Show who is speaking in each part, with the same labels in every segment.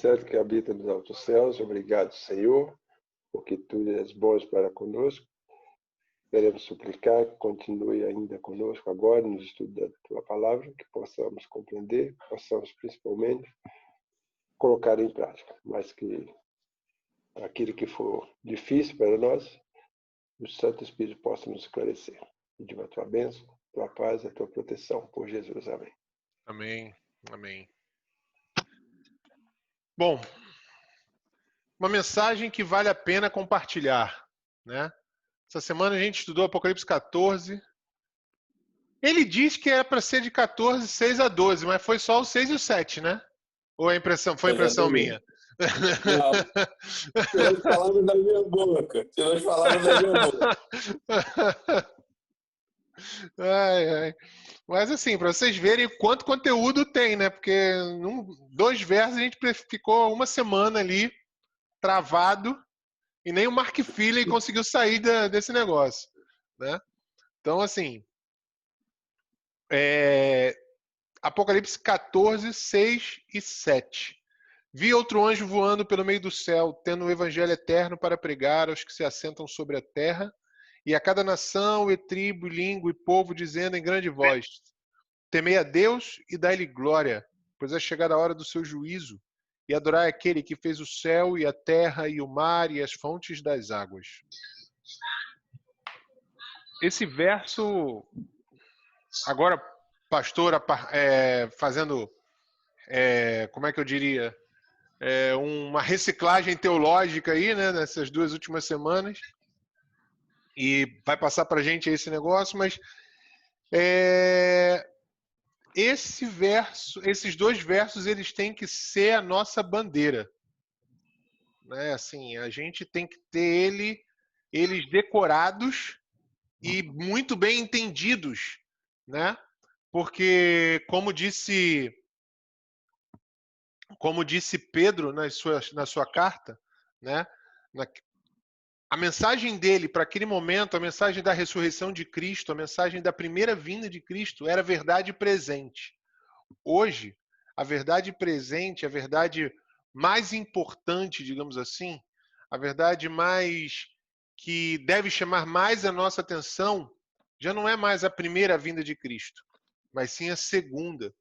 Speaker 1: certo que habita nos altos céus, obrigado, Senhor, porque Tu és bom para conosco. Queremos suplicar que continue ainda conosco agora no estudo da Tua Palavra, que possamos compreender, possamos principalmente colocar em prática, mas que aquilo que for difícil para nós, o Santo Espírito possa nos esclarecer. Pedimos a Tua bênção, a Tua paz, a Tua proteção, por Jesus. Amém.
Speaker 2: Amém, amém. Bom, uma mensagem que vale a pena compartilhar, né? Essa semana a gente estudou Apocalipse 14. Ele diz que é para ser de 14, 6 a 12, mas foi só o 6 e o 7, né? Ou é impressão, foi impressão minha?
Speaker 3: Não, tirou as palavras da minha boca. Tirou as palavras da minha boca.
Speaker 2: Ai, ai. Mas assim, para vocês verem quanto conteúdo tem, né? Porque em 2 versos a gente ficou uma semana ali travado e nem o Mark Feeley conseguiu sair desse negócio, né? Então, assim, Apocalipse 14, 6 e 7. Vi outro anjo voando pelo meio do céu, tendo o evangelho eterno para pregar aos que se assentam sobre a terra, e a cada nação, e tribo, e língua, e povo, dizendo em grande voz: temei a Deus e dai-lhe glória, pois é chegada a hora do seu juízo, e adorai aquele que fez o céu, e a terra, e o mar, e as fontes das águas. Esse verso, agora, pastor, fazendo, como é que eu diria, uma reciclagem teológica aí, né, nessas 2 últimas semanas, e vai passar para a gente esse negócio, mas esses 2 versos, eles têm que ser a nossa bandeira, né? Assim, a gente tem que ter eles decorados e muito bem entendidos, né? Porque, como disse Pedro na sua carta, né? A mensagem dele para aquele momento, a mensagem da ressurreição de Cristo, a mensagem da primeira vinda de Cristo, era verdade presente. Hoje, a verdade presente, a verdade mais importante, digamos assim, a verdade mais que deve chamar mais a nossa atenção, já não é mais a primeira vinda de Cristo, mas sim a segunda.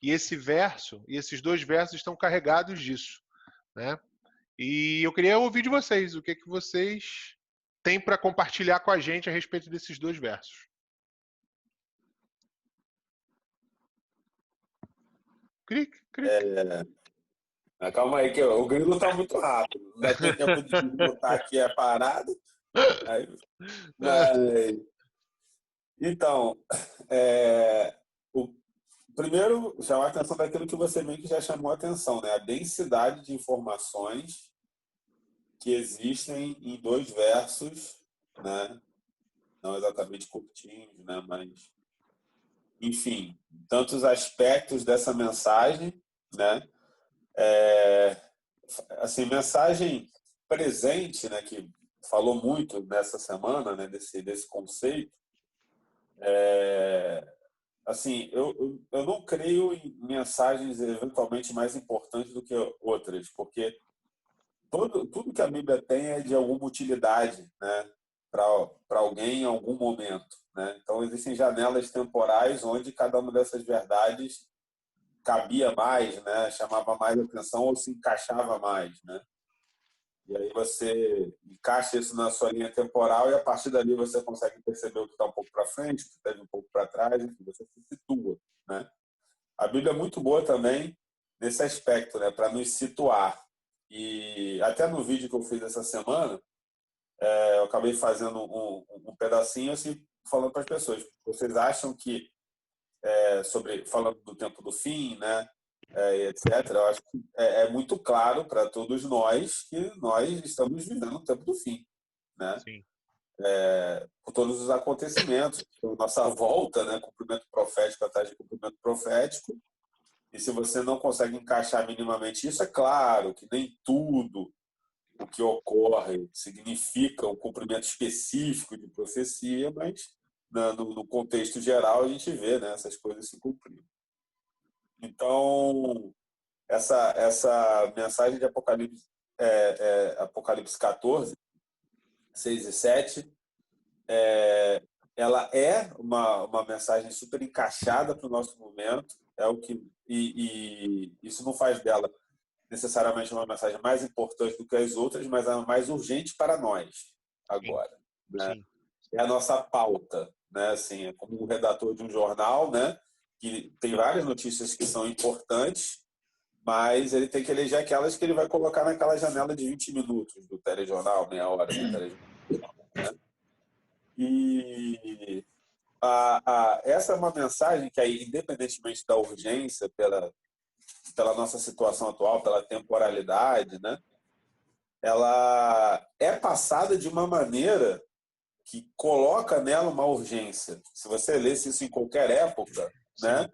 Speaker 2: E esse verso, e esses 2 versos estão carregados disso, né? E eu queria ouvir de vocês, o que vocês têm para compartilhar com a gente a respeito desses 2 versos. Cric, cric.
Speaker 3: Calma aí, que o grilo está muito rápido. Não vai ter tempo de botar aqui a parada. Mas, então, primeiro, chamar a atenção daquilo que você meio que já chamou a atenção, né? A densidade de informações que existem em 2 versos, né? Não exatamente curtinhos, né? Mas, enfim, tantos aspectos dessa mensagem, né? Assim, mensagem presente, né? Que falou muito nessa semana, né? Desse conceito. Assim, eu não creio em mensagens eventualmente mais importantes do que outras, porque tudo que a Bíblia tem é de alguma utilidade, né, para alguém em algum momento, né? Então existem janelas temporais onde cada uma dessas verdades cabia mais, né, chamava mais atenção ou se encaixava mais, né? E aí você encaixa isso na sua linha temporal e a partir dali você consegue perceber o que está um pouco para frente, o que está um pouco para trás, enfim, você se situa, né? A Bíblia é muito boa também nesse aspecto, né, para nos situar. E até no vídeo que eu fiz essa semana, eu acabei fazendo um pedacinho assim, falando para as pessoas. Vocês acham que, falando do tempo do fim, né, etc., eu acho que é muito claro para todos nós que nós estamos vivendo o tempo do fim, né?
Speaker 2: Sim.
Speaker 3: Por todos os acontecimentos, nossa volta, né, cumprimento profético atrás de cumprimento profético. E se você não consegue encaixar minimamente isso, é claro que nem tudo o que ocorre significa um cumprimento específico de profecia, mas no contexto geral a gente vê, né, essas coisas se cumprindo. Então, essa mensagem de Apocalipse, Apocalipse 14, 6 e 7, ela é uma mensagem super encaixada para o nosso momento, e isso não faz dela necessariamente uma mensagem mais importante do que as outras, mas é a mais urgente para nós agora, né?
Speaker 2: Sim.
Speaker 3: É a nossa pauta, né? Assim, é como um redator de um jornal, né? Que tem várias notícias que são importantes, mas ele tem que eleger aquelas que ele vai colocar naquela janela de 20 minutos do telejornal, meia hora do telejornal, né? E essa é uma mensagem que, aí, independentemente da urgência, pela nossa situação atual, pela temporalidade, né? Ela é passada de uma maneira que coloca nela uma urgência. Se você lesse isso em qualquer época, né?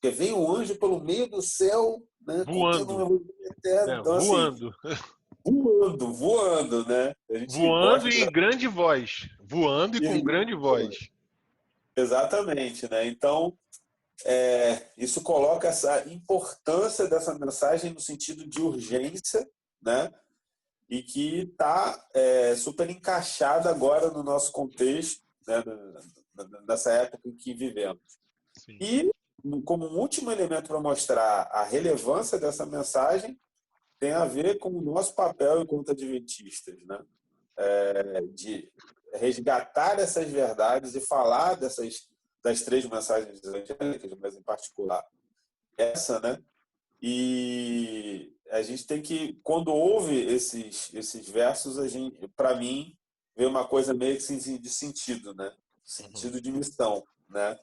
Speaker 3: Porque vem um anjo pelo meio do céu, né?
Speaker 2: Voando.
Speaker 3: Então,
Speaker 2: voando.
Speaker 3: Assim, voando, né? A gente
Speaker 2: voando e em grande voz. Voando e com grande voz.
Speaker 3: Exatamente, né? Então, isso coloca essa importância dessa mensagem no sentido de urgência, né? E que está super encaixada agora no nosso contexto, né? Nessa época em que vivemos.
Speaker 2: Sim.
Speaker 3: E, como um último elemento para mostrar a relevância dessa mensagem, tem a ver com o nosso papel enquanto adventistas, né? De resgatar essas verdades e falar das 3 mensagens evangélicas, mas em particular essa, né? E a gente tem que, quando ouve esses versos, para mim, vê uma coisa meio que de sentido, né? Sentido de missão, né?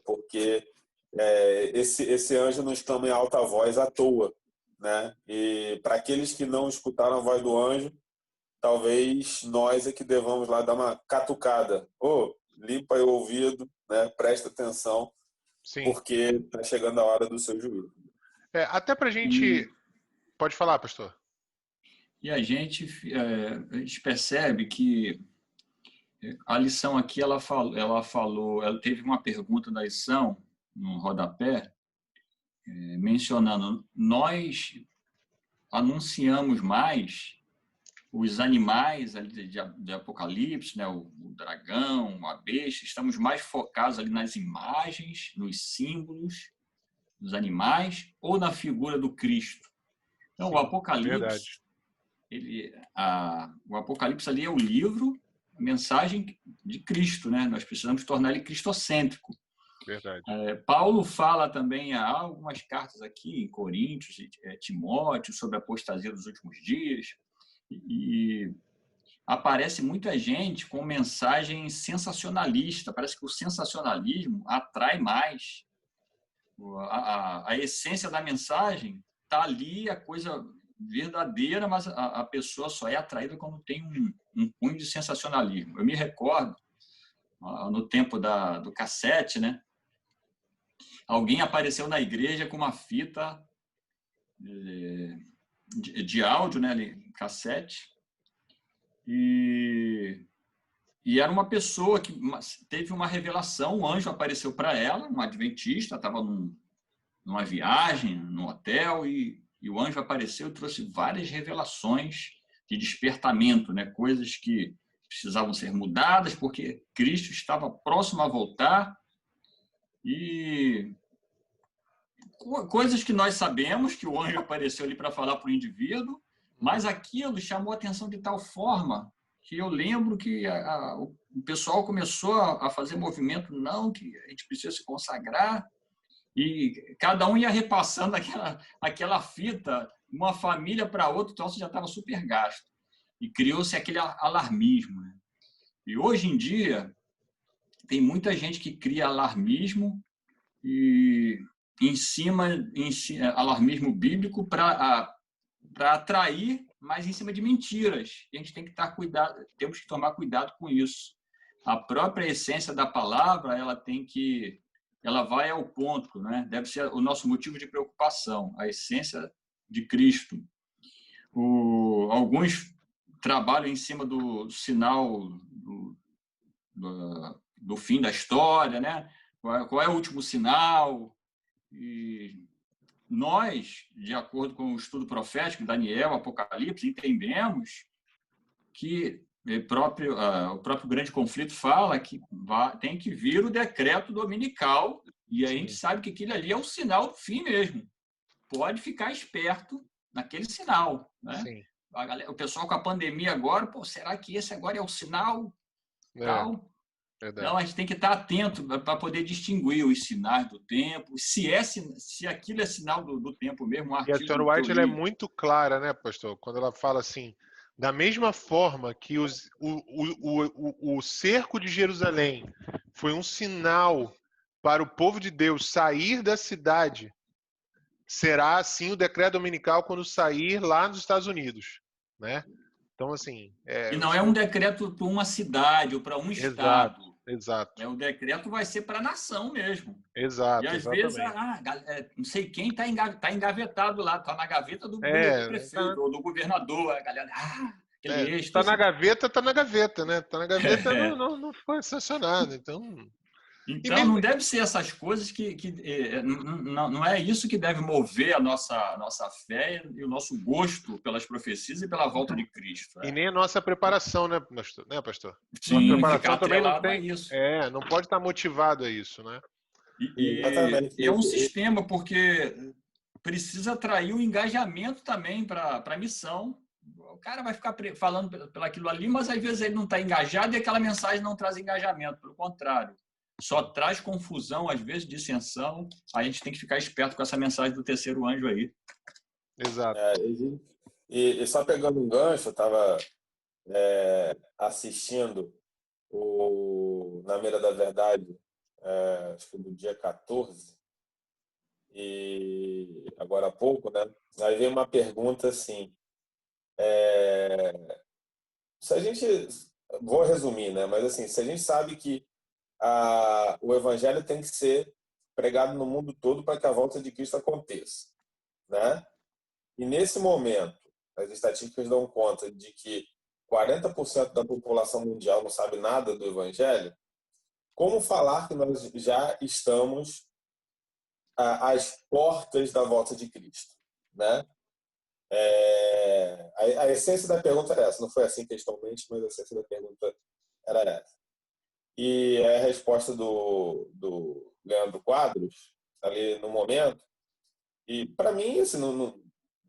Speaker 3: Porque esse anjo não exclama em alta voz à toa, né? E para aqueles que não escutaram a voz do anjo, talvez nós é que devamos lá dar uma catucada. Limpa aí o ouvido, né? Presta atenção,
Speaker 2: Sim.
Speaker 3: porque está chegando a hora do seu juízo.
Speaker 2: Até para a gente... Pode falar, pastor.
Speaker 4: E a gente percebe que a lição aqui, ela teve uma pergunta da lição, no rodapé, mencionando, nós anunciamos mais os animais ali de Apocalipse, né? O dragão, a besta, estamos mais focados ali nas imagens, nos símbolos dos animais ou na figura do Cristo. Então,
Speaker 2: Sim,
Speaker 4: o Apocalipse, o Apocalipse ali é o livro, a mensagem de Cristo, né? Nós precisamos tornar ele cristocêntrico.
Speaker 2: Verdade.
Speaker 4: Paulo fala também, há algumas cartas aqui em Coríntios, Timóteo, sobre a apostasia dos últimos dias, e aparece muita gente com mensagem sensacionalista. Parece que o sensacionalismo atrai mais. A essência da mensagem está ali, a coisa verdadeira, mas a pessoa só é atraída quando tem um cunho de sensacionalismo. Eu me recordo, no tempo do cassete, né? Alguém apareceu na igreja com uma fita de áudio, né? Cassete, e era uma pessoa que teve uma revelação, um anjo apareceu para ela, um adventista, estava numa viagem, num hotel, e o anjo apareceu e trouxe várias revelações de despertamento, né? Coisas que precisavam ser mudadas, porque Cristo estava próximo a voltar, e coisas que nós sabemos que o anjo apareceu ali para falar para o indivíduo, mas aquilo chamou a atenção de tal forma que eu lembro que o pessoal começou a fazer movimento, não, que a gente precisa se consagrar, e cada um ia repassando aquela fita, uma família para outra, então você já estava super gasto. E criou-se aquele alarmismo, né? E hoje em dia, tem muita gente que cria alarmismo e alarmismo bíblico para atrair, mas em cima de mentiras. A gente tem que temos que tomar cuidado com isso. A própria essência da palavra, ela vai ao ponto, né? Deve ser o nosso motivo de preocupação, a essência de Cristo. Alguns trabalham em cima do sinal do fim da história, né? Qual é o último sinal? E nós, de acordo com o estudo profético, Daniel, Apocalipse, entendemos que o próprio grande conflito fala que tem que vir o decreto dominical, e a gente sabe que aquilo ali é o sinal do fim mesmo. Pode ficar esperto naquele sinal, né?
Speaker 2: Sim.
Speaker 4: O pessoal com a pandemia agora, será que esse agora é o sinal? Tal? Não, a gente tem que estar atento para poder distinguir os sinais do tempo, se aquilo é sinal do tempo mesmo.
Speaker 2: E a Ellen White ela é muito clara, né, pastor? Quando ela fala assim, da mesma forma que o cerco de Jerusalém foi um sinal para o povo de Deus sair da cidade, será assim o decreto dominical quando sair lá nos Estados Unidos, né? Então, assim...
Speaker 4: E não é um decreto para uma cidade ou para um estado.
Speaker 2: Exato.
Speaker 4: O decreto vai ser para a nação mesmo.
Speaker 2: Exato,
Speaker 4: e às vezes, não sei quem está engavetado lá, está na gaveta do prefeito ou do governador. A galera, aquele
Speaker 2: está na gaveta, né? Está na gaveta, não foi sancionado, então...
Speaker 4: Então, não deve ser essas coisas não é isso que deve mover a nossa fé e o nosso gosto pelas profecias e pela volta de Cristo.
Speaker 2: E nem a nossa preparação, né, pastor?
Speaker 4: Sim,
Speaker 2: a preparação também não tem
Speaker 4: isso.
Speaker 2: não pode estar motivado a isso, né?
Speaker 4: E é um sistema, porque precisa atrair o engajamento também para a missão. O cara vai ficar falando pelo aquilo ali, mas às vezes ele não está engajado e aquela mensagem não traz engajamento, pelo contrário. Só traz confusão, às vezes dissensão. A gente tem que ficar esperto com essa mensagem do terceiro anjo aí.
Speaker 2: Exato.
Speaker 3: E só pegando um gancho, eu estava assistindo Na Mira da Verdade, acho que do dia 14, e agora há pouco, né? Aí veio uma pergunta assim, se a gente, vou resumir, né? Mas assim, se a gente sabe que o evangelho tem que ser pregado no mundo todo para que a volta de Cristo aconteça, né? E nesse momento, as estatísticas dão conta de que 40% da população mundial não sabe nada do evangelho. Como falar que nós já estamos às portas da volta de Cristo, né? A essência da pergunta era essa. Não foi assim textualmente, mas a essência da pergunta era essa. E a resposta do Leandro Quadros, ali no momento, e para mim, assim, não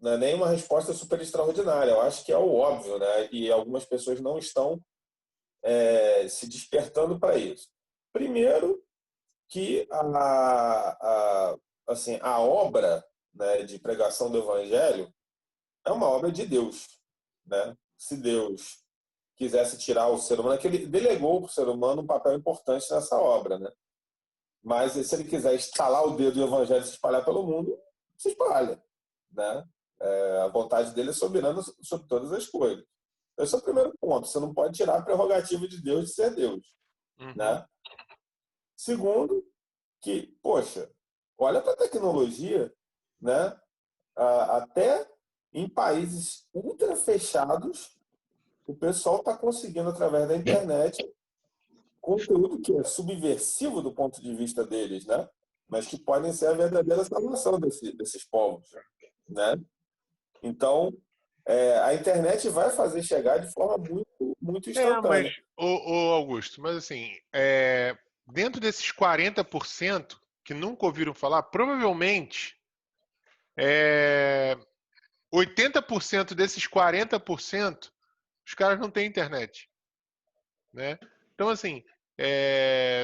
Speaker 3: é nenhuma resposta super extraordinária. Eu acho que é o óbvio, né? E algumas pessoas não estão se despertando para isso. Primeiro, que a obra, né, de pregação do Evangelho é uma obra de Deus, né? Se Deus quisesse tirar o ser humano, que ele delegou para o ser humano um papel importante nessa obra, né? Mas se ele quiser estalar o dedo e o evangelho se espalhar pelo mundo, se espalha, né? A vontade dele é soberana sobre todas as coisas. Esse é o primeiro ponto. Você não pode tirar a prerrogativa de Deus de ser Deus, né? Segundo, que, poxa, olha para a tecnologia, né? Até em países ultra fechados, o pessoal está conseguindo, através da internet, conteúdo que é subversivo do ponto de vista deles, né? Mas que podem ser a verdadeira salvação desses povos, né? Então, a internet vai fazer chegar de forma muito, muito instantânea.
Speaker 2: Augusto, mas assim, dentro desses 40% que nunca ouviram falar, provavelmente 80% desses 40% os caras não têm internet, né? Então, assim,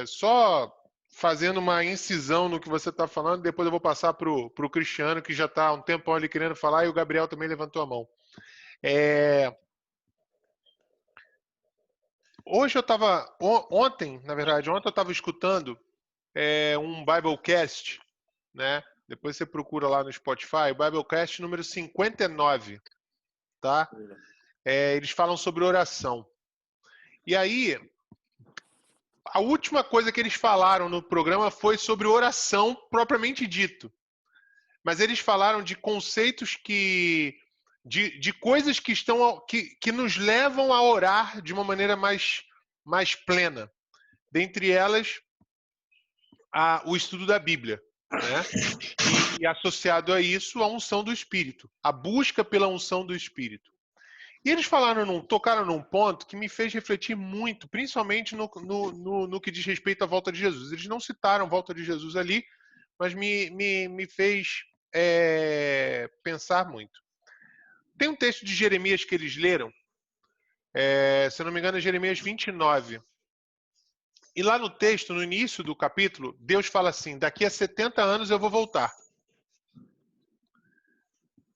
Speaker 2: só fazendo uma incisão no que você está falando, depois eu vou passar para o Cristiano, que já está há um tempão ali querendo falar, e o Gabriel também levantou a mão. Hoje eu estava, ontem eu estava escutando um Biblecast, né? Depois você procura lá no Spotify, o Biblecast número 59, tá? Eles falam sobre oração. E aí, a última coisa que eles falaram no programa foi sobre oração propriamente dito. Mas eles falaram de conceitos de coisas que nos levam a orar de uma maneira mais plena. Dentre elas, o estudo da Bíblia, né? E associado a isso, a unção do Espírito, a busca pela unção do Espírito. E eles tocaram num ponto que me fez refletir muito, principalmente no que diz respeito à volta de Jesus. Eles não citaram a volta de Jesus ali, mas me fez pensar muito. Tem um texto de Jeremias que eles leram, se eu não me engano, é Jeremias 29. E lá no texto, no início do capítulo, Deus fala assim: daqui a 70 anos eu vou voltar.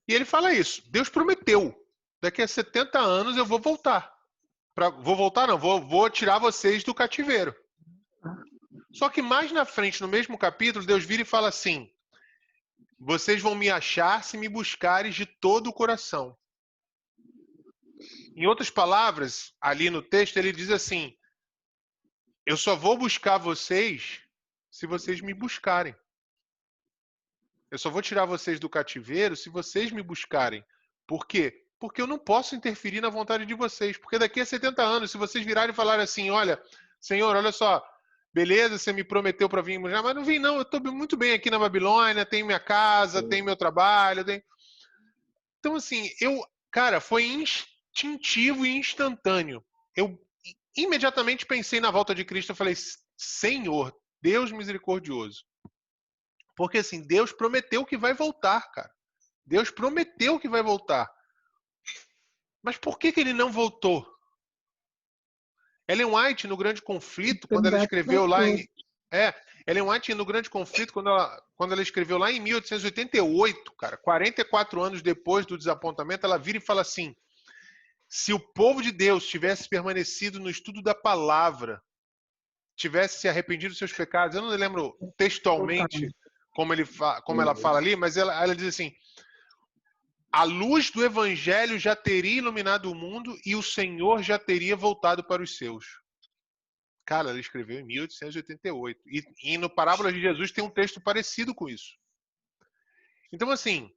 Speaker 2: E ele fala isso. Deus prometeu: daqui a 70 anos eu vou voltar. Vou tirar vocês do cativeiro. Só que mais na frente, no mesmo capítulo, Deus vira e fala assim: vocês vão me achar se me buscares de todo o coração. Em outras palavras, ali no texto, ele diz assim: eu só vou buscar vocês se vocês me buscarem. Eu só vou tirar vocês do cativeiro se vocês me buscarem. Por quê? Porque eu não posso interferir na vontade de vocês. Porque daqui a 70 anos, se vocês virarem e falarem assim: olha, Senhor, olha só, beleza, você me prometeu para vir, mas não vim não, eu estou muito bem aqui na Babilônia, tenho minha casa, tenho meu trabalho. Então, assim, cara, foi instintivo e instantâneo. Eu imediatamente pensei na volta de Cristo, eu falei: Senhor, Deus misericordioso. Porque assim, Deus prometeu que vai voltar, cara. Deus prometeu que vai voltar. Mas por que ele não voltou? Ellen White, no Grande Conflito, quando ela escreveu lá em... Ellen White, no Grande Conflito, quando ela escreveu lá em 1888, cara, 44 anos depois do desapontamento, ela vira e fala assim: se o povo de Deus tivesse permanecido no estudo da palavra, tivesse se arrependido dos seus pecados, eu não lembro textualmente como ela fala ali, mas ela diz assim: a luz do evangelho já teria iluminado o mundo e o Senhor já teria voltado para os seus. Cara, ela escreveu em 1888. E no Parábola de Jesus tem um texto parecido com isso. Então, assim,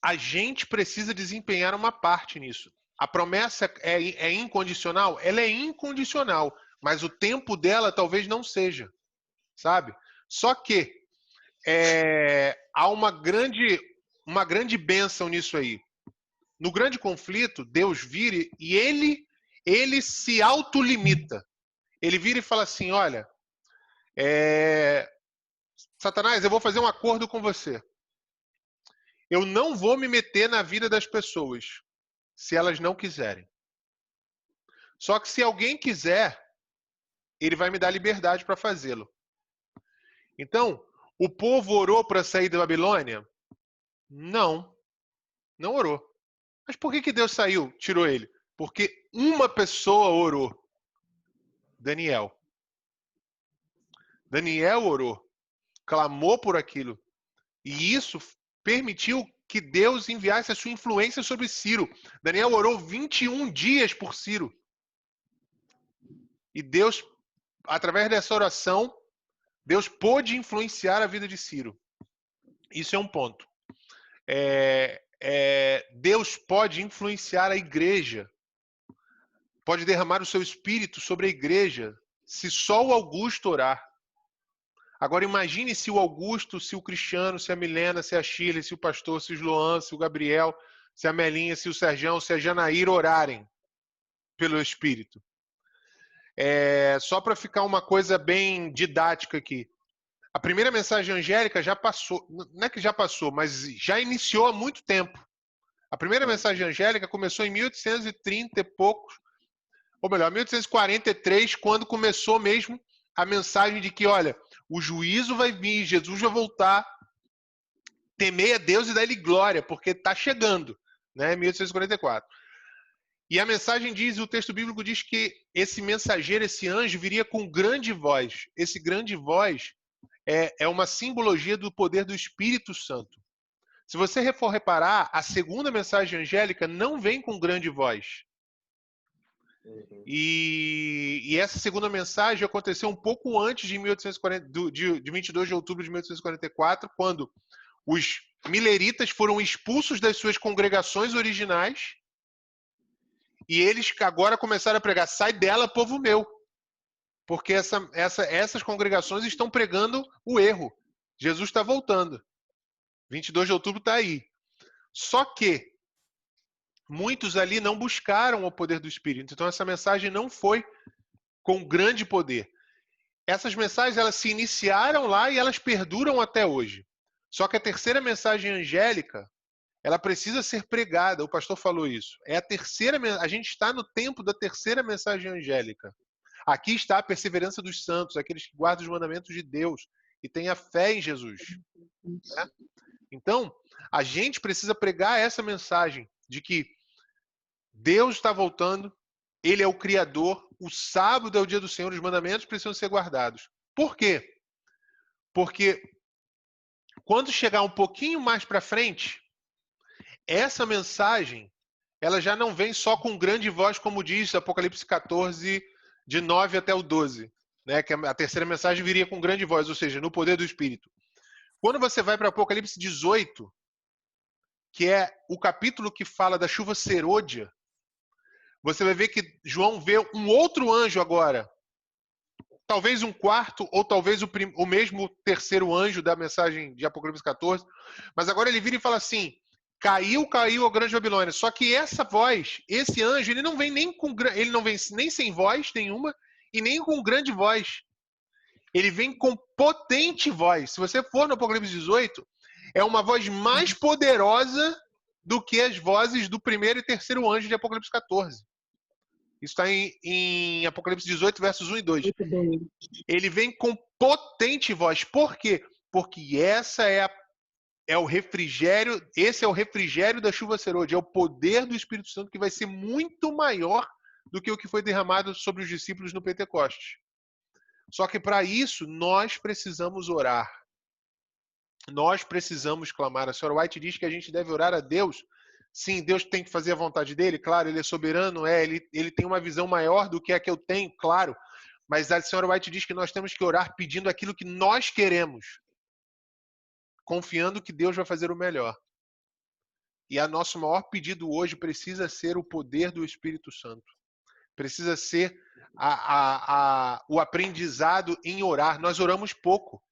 Speaker 2: a gente precisa desempenhar uma parte nisso. A promessa é incondicional? Ela é incondicional, mas o tempo dela talvez não seja, sabe? Só que há uma grande bênção nisso aí. No Grande Conflito, Deus vira e ele se autolimita. Ele vira e fala assim: olha, Satanás, eu vou fazer um acordo com você. Eu não vou me meter na vida das pessoas, se elas não quiserem. Só que se alguém quiser, ele vai me dar liberdade para fazê-lo. Então, o povo orou para sair da Babilônia? Não orou. Mas por que Deus tirou ele? Porque uma pessoa orou. Daniel. Daniel orou, clamou por aquilo. E isso permitiu que Deus enviasse a sua influência sobre Ciro. Daniel orou 21 dias por Ciro. E Deus, através dessa oração, Deus pôde influenciar a vida de Ciro. Isso é um ponto. Deus pode influenciar a igreja. Pode derramar o seu espírito sobre a igreja, se só o Augusto orar. Agora imagine se o Augusto, se o Cristiano, se a Milena, se a Shirley, se o pastor, se o Sloan, se o Gabriel, se a Melinha, se o Serjão, se a Janaíra orarem pelo Espírito. Só para ficar uma coisa bem didática aqui. A primeira mensagem angélica já passou, não é que já passou, mas já iniciou há muito tempo. A primeira mensagem angélica começou em 1830 e poucos, ou melhor, 1843, quando começou mesmo a mensagem de que, olha, o juízo vai vir, Jesus vai voltar, temei a Deus e dá-lhe glória, porque está chegando, né? 1844. E a mensagem diz, o texto bíblico diz que esse mensageiro, esse anjo, viria com grande voz. Esse grande voz é uma simbologia do poder do Espírito Santo. Se você for reparar, a segunda mensagem angélica não vem com grande voz. E essa segunda mensagem aconteceu um pouco antes de 22 de outubro de 1844, quando os mileritas foram expulsos das suas congregações originais e eles agora começaram a pregar: sai dela, povo meu. Porque essas congregações estão pregando o erro. Jesus está voltando. 22 de outubro está aí. Só que muitos ali não buscaram o poder do Espírito. Então essa mensagem não foi com grande poder. Essas mensagens elas se iniciaram lá e elas perduram até hoje. Só que a terceira mensagem angélica, ela precisa ser pregada. O pastor falou isso. É a terceira. A gente está no tempo da terceira mensagem angélica. Aqui está a perseverança dos santos, aqueles que guardam os mandamentos de Deus e têm a fé em Jesus. Né? Então, a gente precisa pregar essa mensagem de que Deus está voltando, Ele é o Criador, o sábado é o dia do Senhor, os mandamentos precisam ser guardados. Por quê? Porque quando chegar um pouquinho mais para frente, essa mensagem ela já não vem só com grande voz, como diz Apocalipse 14, de 9 até o 12. Né? Que a terceira mensagem viria com grande voz, ou seja, no poder do Espírito. Quando você vai para Apocalipse 18, que é o capítulo que fala da chuva serôdia, você vai ver que João vê um outro anjo agora. Talvez um quarto, ou talvez o mesmo terceiro anjo da mensagem de Apocalipse 14. Mas agora ele vira e fala assim, caiu a grande Babilônia. Só que essa voz, esse anjo, ele não vem nem sem voz nenhuma e nem com grande voz. Ele vem com potente voz. Se você for no Apocalipse 18, é uma voz mais poderosa do que as vozes do primeiro e terceiro anjo de Apocalipse 14. Isso está em Apocalipse 18, versos 1 e 2. Ele vem com potente voz. Por quê? Porque esse é o refrigério da chuva serôdia, é o poder do Espírito Santo que vai ser muito maior do que o que foi derramado sobre os discípulos no Pentecostes. Só que para isso nós precisamos orar. Nós precisamos clamar. A senhora White diz que a gente deve orar a Deus. Sim, Deus tem que fazer a vontade dele, claro, ele é soberano, ele tem uma visão maior do que a que eu tenho, claro. Mas a senhora White diz que nós temos que orar pedindo aquilo que nós queremos, confiando que Deus vai fazer o melhor. E o nosso maior pedido hoje precisa ser o poder do Espírito Santo. Precisa ser o aprendizado em orar. Nós oramos pouco.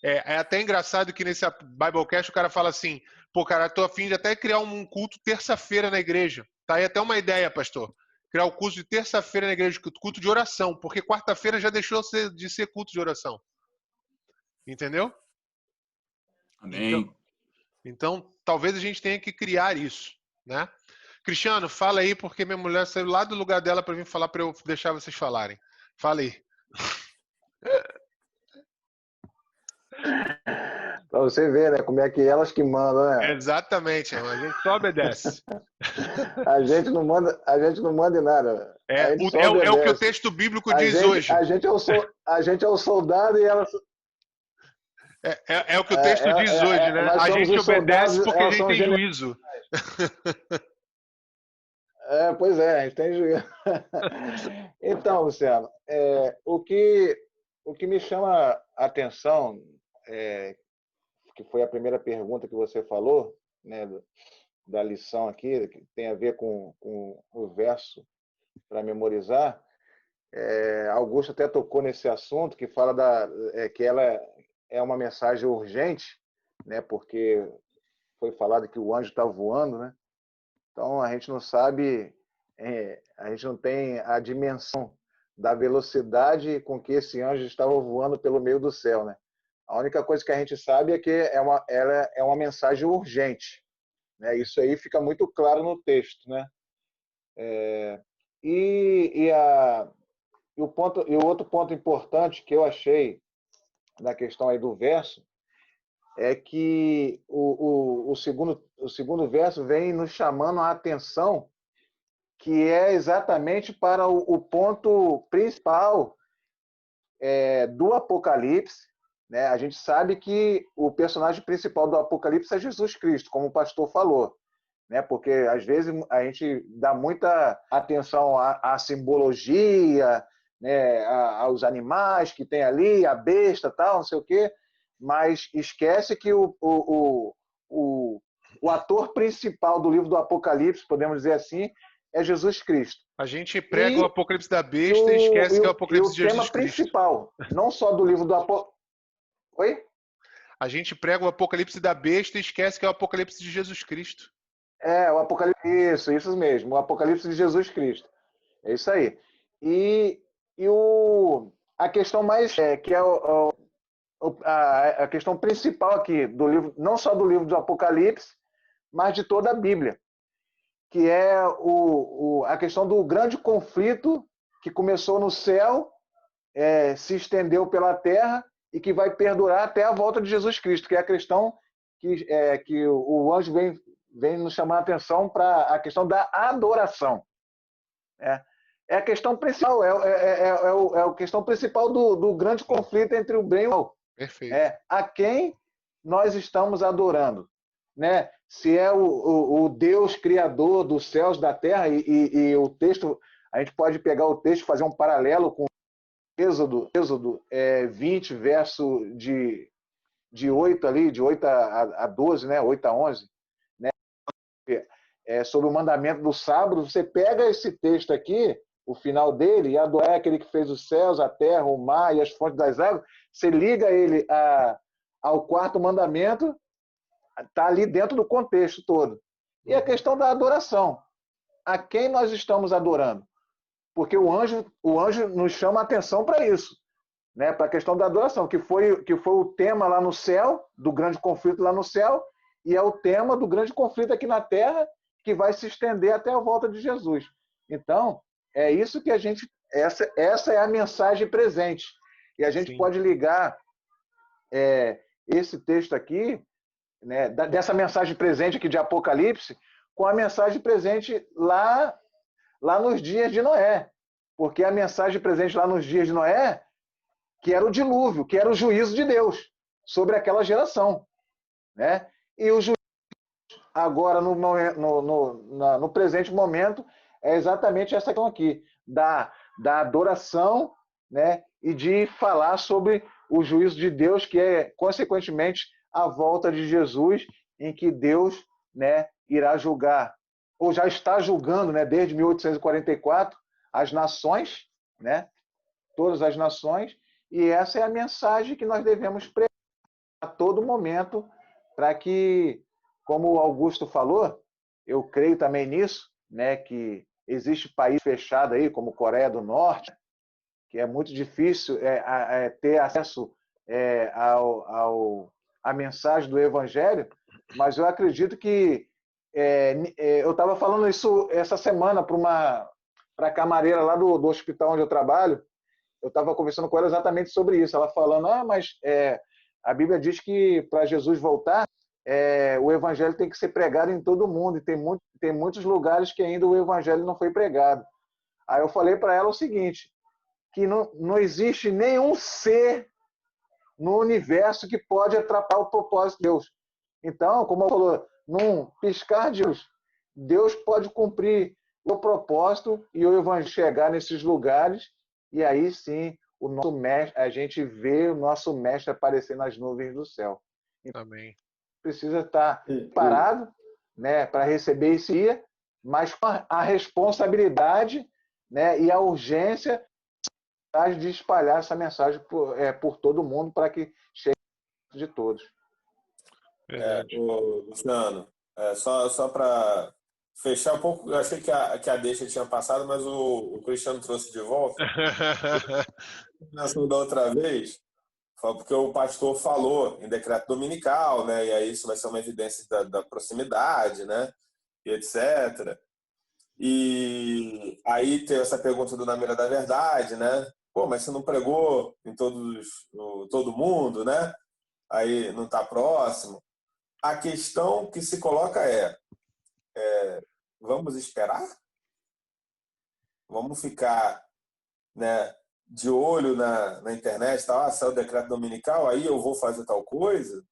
Speaker 2: É até engraçado que nesse Biblecast o cara fala assim, pô, cara, tô a fim de até criar um culto terça-feira na igreja. Tá aí até uma ideia, pastor. Criar o culto de terça-feira na igreja, culto de oração, porque quarta-feira já deixou de ser culto de oração. Entendeu?
Speaker 4: Amém.
Speaker 2: Então, talvez a gente tenha que criar isso, né? Cristiano, fala aí, porque minha mulher saiu lá do lugar dela para vir falar para eu deixar vocês falarem. Fala aí.
Speaker 5: Pra você ver, né? Como é que elas que mandam, né?
Speaker 2: Exatamente, irmão. A gente só obedece.
Speaker 5: A gente não manda em nada.
Speaker 2: É o que o texto bíblico diz hoje.
Speaker 5: A gente é o soldado e elas...
Speaker 2: É o que o texto diz hoje, né? A gente obedece porque a gente tem juízo.
Speaker 5: Pois é, a gente tem juízo. Então, Luciano, o que me chama a atenção, que foi a primeira pergunta que você falou, né, da lição aqui, que tem a ver com o verso para memorizar, Augusto até tocou nesse assunto, que fala que ela é uma mensagem urgente, né, porque foi falado que o anjo está voando, né? Então, a gente não sabe, a gente não tem a dimensão da velocidade com que esse anjo estava voando pelo meio do céu, né? A única coisa que a gente sabe é que ela é uma mensagem urgente, né? Isso aí fica muito claro no texto, né? O outro ponto importante que eu achei na questão aí do verso é que o segundo verso vem nos chamando a atenção, que é exatamente para o ponto principal do Apocalipse, né? A gente sabe que o personagem principal do Apocalipse é Jesus Cristo, como o pastor falou, né? Porque às vezes a gente dá muita atenção à simbologia, né? Aos animais que tem ali, a besta, tal, não sei o quê, mas esquece que o ator principal do livro do Apocalipse, podemos dizer assim, é Jesus Cristo.
Speaker 2: A gente prega o Apocalipse da besta e esquece que é o Apocalipse de Jesus Cristo.
Speaker 5: O tema principal, não só do livro do Apocalipse... Oi?
Speaker 2: A gente prega o apocalipse da besta e esquece que é o apocalipse de Jesus Cristo.
Speaker 5: O Apocalipse, isso mesmo, o Apocalipse de Jesus Cristo. É isso aí. E a questão mais, que é a questão principal aqui do livro, não só do livro do Apocalipse, mas de toda a Bíblia, que é a questão do grande conflito que começou no céu, se estendeu pela terra e que vai perdurar até a volta de Jesus Cristo, que é a questão que o anjo vem nos chamar a atenção para a questão da adoração. É a questão principal, é a questão principal do grande conflito entre o bem e o mal.
Speaker 2: Perfeito.
Speaker 5: A quem nós estamos adorando, né? Se é o Deus criador dos céus, da terra, e o texto, a gente pode pegar o texto e fazer um paralelo com Êxodo 20, verso de 8 ali, de 8 a 12, né? 8 a 11, né? Sobre o mandamento do sábado. Você pega esse texto aqui, o final dele, e adorar aquele que fez os céus, a terra, o mar e as fontes das águas, você liga ele ao quarto mandamento, está ali dentro do contexto todo. E a questão da adoração. A quem nós estamos adorando? Porque o anjo nos chama a atenção para isso, né? Para a questão da adoração, que foi o tema lá no céu, do grande conflito lá no céu, e é o tema do grande conflito aqui na terra, que vai se estender até a volta de Jesus. Então, é isso que a gente... Essa é a mensagem presente. E a gente pode ligar esse texto aqui, né, dessa mensagem presente aqui de Apocalipse, com a mensagem presente lá nos dias de Noé. Porque a mensagem presente lá nos dias de Noé, que era o dilúvio, que era o juízo de Deus sobre aquela geração, né? E o juízo agora, no presente momento, é exatamente essa questão aqui, da adoração, né? E de falar sobre o juízo de Deus, que é, consequentemente, a volta de Jesus, em que Deus, né, irá julgar, ou já está julgando, né, desde 1844, as nações, né, todas as nações, e essa é a mensagem que nós devemos pregar a todo momento, para que, como o Augusto falou, eu creio também nisso, né, que existe país fechado aí, como Coreia do Norte, que é muito difícil ter acesso à mensagem do Evangelho, mas eu acredito que eu estava falando isso essa semana para a camareira lá do hospital onde eu trabalho. Eu estava conversando com ela exatamente sobre isso. Ela falando, mas a Bíblia diz que para Jesus voltar, o Evangelho tem que ser pregado em todo mundo, e tem muitos lugares que ainda o Evangelho não foi pregado. Aí eu falei para ela o seguinte, que não existe nenhum ser no universo que pode atrapalhar o propósito de Deus. Então, como eu falou, num piscar de olhos, Deus pode cumprir o propósito e o Evangelho chegar nesses lugares, e aí sim o nosso mestre, a gente vê o nosso mestre aparecer nas nuvens do céu. Então,
Speaker 2: amém.
Speaker 5: Precisa estar parado, né, para receber esse dia, mas com a responsabilidade, né, e a urgência de espalhar essa mensagem por todo mundo, para que chegue de todos.
Speaker 3: Luciano, só para fechar um pouco, eu achei que a deixa tinha passado, mas o Cristiano trouxe de volta. Da outra vez, porque o pastor falou em decreto dominical, né? E aí isso vai ser uma evidência da proximidade, né? E etc. E aí teve essa pergunta do Na Mira da Verdade, né? Pô, mas você não pregou em todo mundo, né? Aí não está próximo. A questão que se coloca vamos esperar? Vamos ficar, né, de olho na internet, saiu o decreto dominical, aí eu vou fazer tal coisa?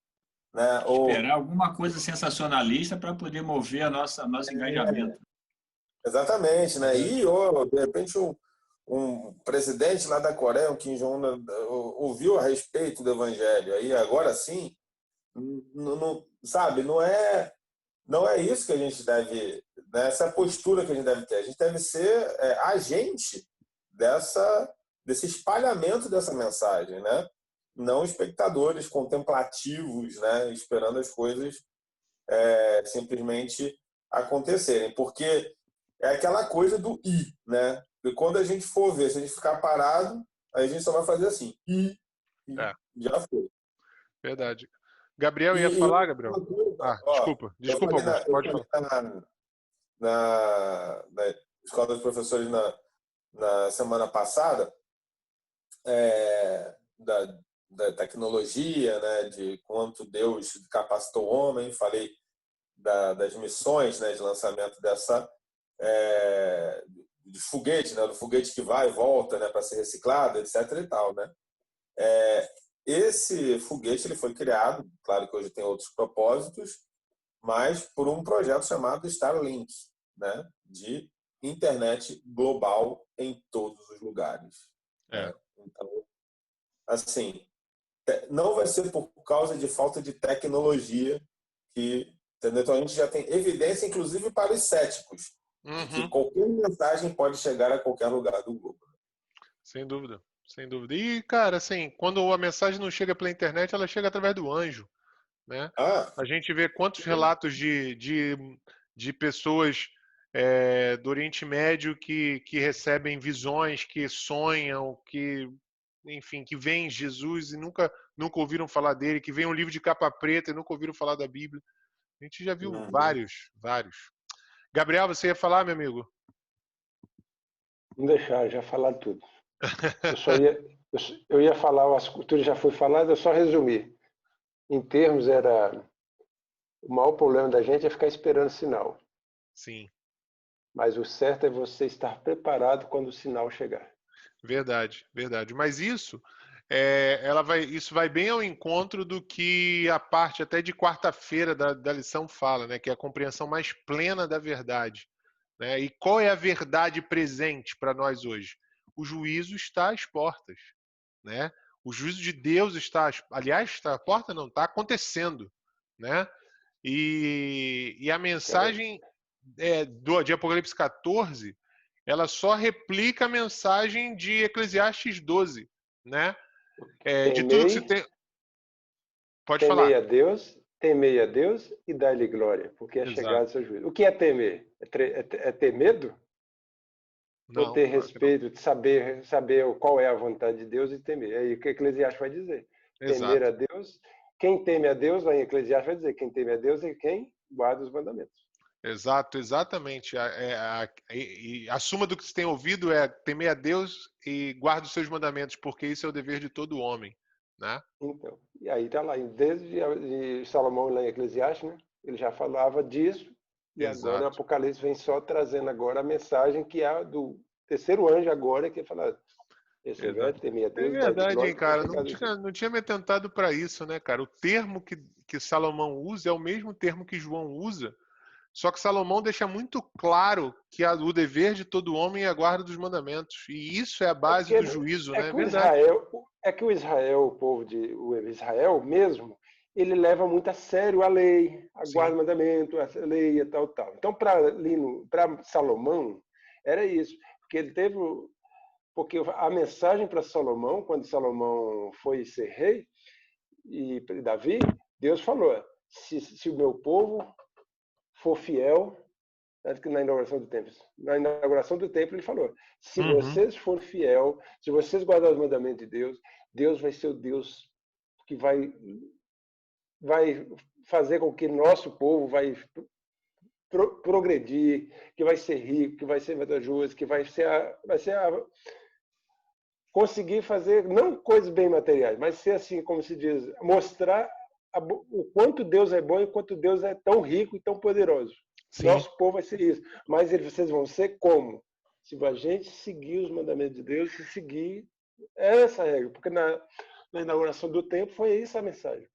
Speaker 3: Né?
Speaker 4: Esperar alguma coisa sensacionalista para poder mover nosso engajamento.
Speaker 3: Exatamente, né? E, de repente, um presidente lá da Coreia, o Kim Jong-un, ouviu a respeito do evangelho. Aí, agora sim, sabe, não é isso que a gente deve, né? Essa postura que a gente deve ter. A gente deve ser agente desse espalhamento dessa mensagem, né? não espectadores contemplativos, né, esperando as coisas simplesmente acontecerem, porque é aquela coisa do ir, né? E quando a gente for ver, se a gente ficar parado, aí a gente só vai fazer assim, já foi.
Speaker 2: Verdade. Gabriel ia
Speaker 3: E
Speaker 2: falar, Gabriel? Desculpa,
Speaker 3: eu falei
Speaker 2: Augusto, pode falar.
Speaker 3: na Escola dos Professores na semana passada, da tecnologia, né, de quanto Deus capacitou o homem, falei das missões, né, de lançamento de foguete, né, do foguete que vai e volta, né, para ser reciclado, etc. e tal, né? Esse foguete ele foi criado, claro que hoje tem outros propósitos, mas por um projeto chamado Starlink, né, de internet global em todos os lugares. Né? Então, assim, não vai ser por causa de falta de tecnologia que, entendeu? Então a gente já tem evidência, inclusive para os céticos, de que qualquer mensagem pode chegar a qualquer lugar do globo.
Speaker 2: Sem dúvida, sem dúvida. E, cara, assim, quando a mensagem não chega pela internet, ela chega através do anjo, né? A gente vê quantos relatos de pessoas do Oriente Médio que recebem visões, que sonham, que, enfim, que veem Jesus e nunca ouviram falar dele, que veem um livro de capa preta e nunca ouviram falar da Bíblia. A gente já viu vários. Gabriel, você ia falar, meu amigo?
Speaker 1: Não deixar, já falaram tudo. Eu ia falar, tudo já foi falado, eu só resumir. Em termos, o maior problema da gente é ficar esperando sinal.
Speaker 2: Sim.
Speaker 1: Mas o certo é você estar preparado quando o sinal chegar.
Speaker 2: Verdade, verdade. Mas isso, isso vai bem ao encontro do que a parte até de quarta-feira da lição fala, né? Que é a compreensão mais plena da verdade. Né? E qual é a verdade presente para nós hoje? O juízo está às portas. Né? O juízo de Deus está, aliás, está à porta, não, está acontecendo. Né? E a mensagem de Apocalipse 14, ela só replica a mensagem de Eclesiastes 12, né? De tudo que se tem. Pode falar.
Speaker 1: Temei a Deus e dá-lhe glória, porque é chegado o seu juízo. O que é temer? É ter medo?
Speaker 2: Não,
Speaker 1: ou ter respeito, de saber qual é a vontade de Deus e temer? É aí que Eclesiastes vai dizer.
Speaker 2: Exato.
Speaker 1: Temer a Deus. Quem teme a Deus, lá em Eclesiastes vai dizer, quem teme a Deus é quem guarda os mandamentos.
Speaker 2: Exato, exatamente. A suma do que se tem ouvido é temer a Deus e guarda os seus mandamentos, porque isso é o dever de todo homem. Né?
Speaker 1: Então, e aí está lá, desde Salomão lá em Eclesiastes, né? Ele já falava disso, e
Speaker 2: Exato.
Speaker 1: agora o Apocalipse vem só trazendo agora a mensagem que é do terceiro anjo agora, que fala, esse velho temer a Deus.
Speaker 2: É verdade, hein, cara, não tinha me atentado para isso, né, cara? O termo que Salomão usa é o mesmo termo que João usa, só que Salomão deixa muito claro que o dever de todo homem é a guarda dos mandamentos. E isso é a base do juízo, né?
Speaker 1: O Israel, o povo o Israel mesmo, ele leva muito a sério a lei, a guarda do mandamento, a lei e tal. Então, para Salomão, era isso. Porque a mensagem para Salomão, quando Salomão foi ser rei, e Davi, Deus falou, se o meu povo for fiel, na inauguração do templo ele falou, se vocês for fiel, se vocês guardar os mandamentos de Deus, Deus vai ser o Deus que vai fazer com que nosso povo vai progredir, que vai ser rico, que vai ser vantajoso, que vai conseguir fazer, não coisas bem materiais, mas ser assim, como se diz, mostrar o quanto Deus é bom e o quanto Deus é tão rico e tão poderoso. Sim. Nosso povo vai ser isso. Mas vocês vão ser como? Se a gente seguir os mandamentos de Deus e seguir essa regra. Porque na inauguração do templo foi isso a mensagem.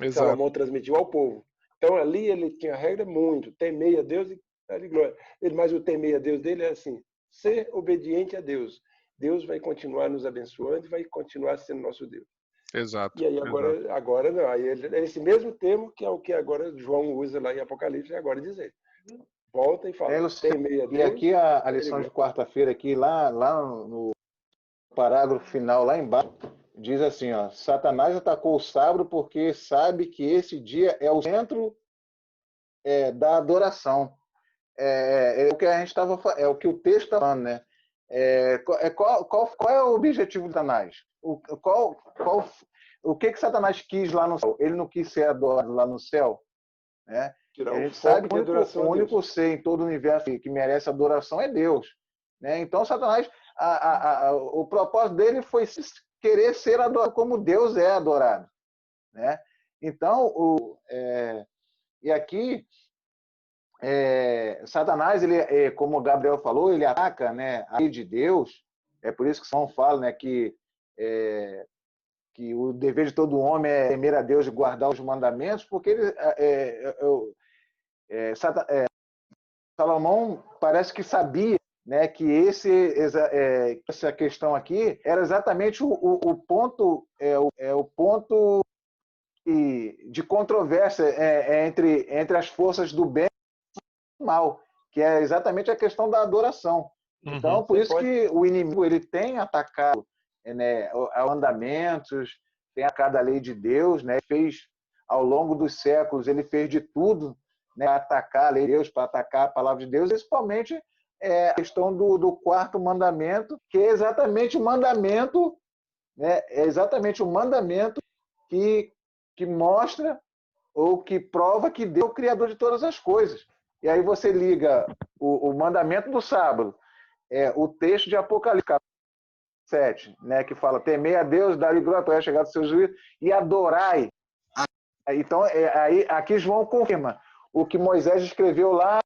Speaker 1: Exato. Salomão transmitiu ao povo. Então ali ele tinha a regra muito. Temei a Deus e dar-lhe glória. Mas o temei a Deus dele é assim, ser obediente a Deus. Deus vai continuar nos abençoando e vai continuar sendo nosso Deus.
Speaker 2: Exato.
Speaker 1: E aí agora não. Aí é esse mesmo termo que é o que agora João usa lá em Apocalipse, e agora dizer. Volta e fala.
Speaker 5: Temei a Deus, e aqui a lição de quarta-feira, aqui lá no parágrafo final, lá embaixo, diz assim, ó, Satanás atacou o sábado porque sabe que esse dia é o centro da adoração. É o que a gente estava, é o que o texto está falando, né? Qual é o objetivo de Satanás? O que Satanás quis lá no céu? Ele não quis ser adorado lá no céu, né?
Speaker 1: Tirar
Speaker 5: A
Speaker 1: o
Speaker 5: gente
Speaker 1: foco
Speaker 5: sabe que
Speaker 1: da adoração
Speaker 5: o
Speaker 1: a
Speaker 5: único
Speaker 1: Deus.
Speaker 5: ser em todo o universo que merece adoração é Deus, né? Então Satanás, o propósito dele foi querer ser adorado como Deus é adorado, né? Então e aqui Satanás, ele, como o Gabriel falou, ele ataca, né, a lei de Deus. É por isso que São fala, né, que o dever de todo homem é temer a Deus e guardar os mandamentos, porque Salomão parece que sabia, né, que essa questão aqui era exatamente o ponto, o ponto de controvérsia entre as forças do bem mal, que é exatamente a questão da adoração. Então, por isso que o inimigo ele tem atacado, né, mandamentos, tem atacado a lei de Deus, né, fez ao longo dos séculos, ele fez de tudo, né, atacar a lei de Deus, para atacar a palavra de Deus, principalmente a questão do quarto mandamento, que é exatamente o mandamento, né, que mostra ou que prova que Deus é o criador de todas as coisas. E aí você liga o mandamento do sábado, o texto de Apocalipse 7, né, que fala, temei a Deus, dar-lhe glória para chegar do seu juízo e adorai. Então, aí, aqui João confirma o que Moisés escreveu lá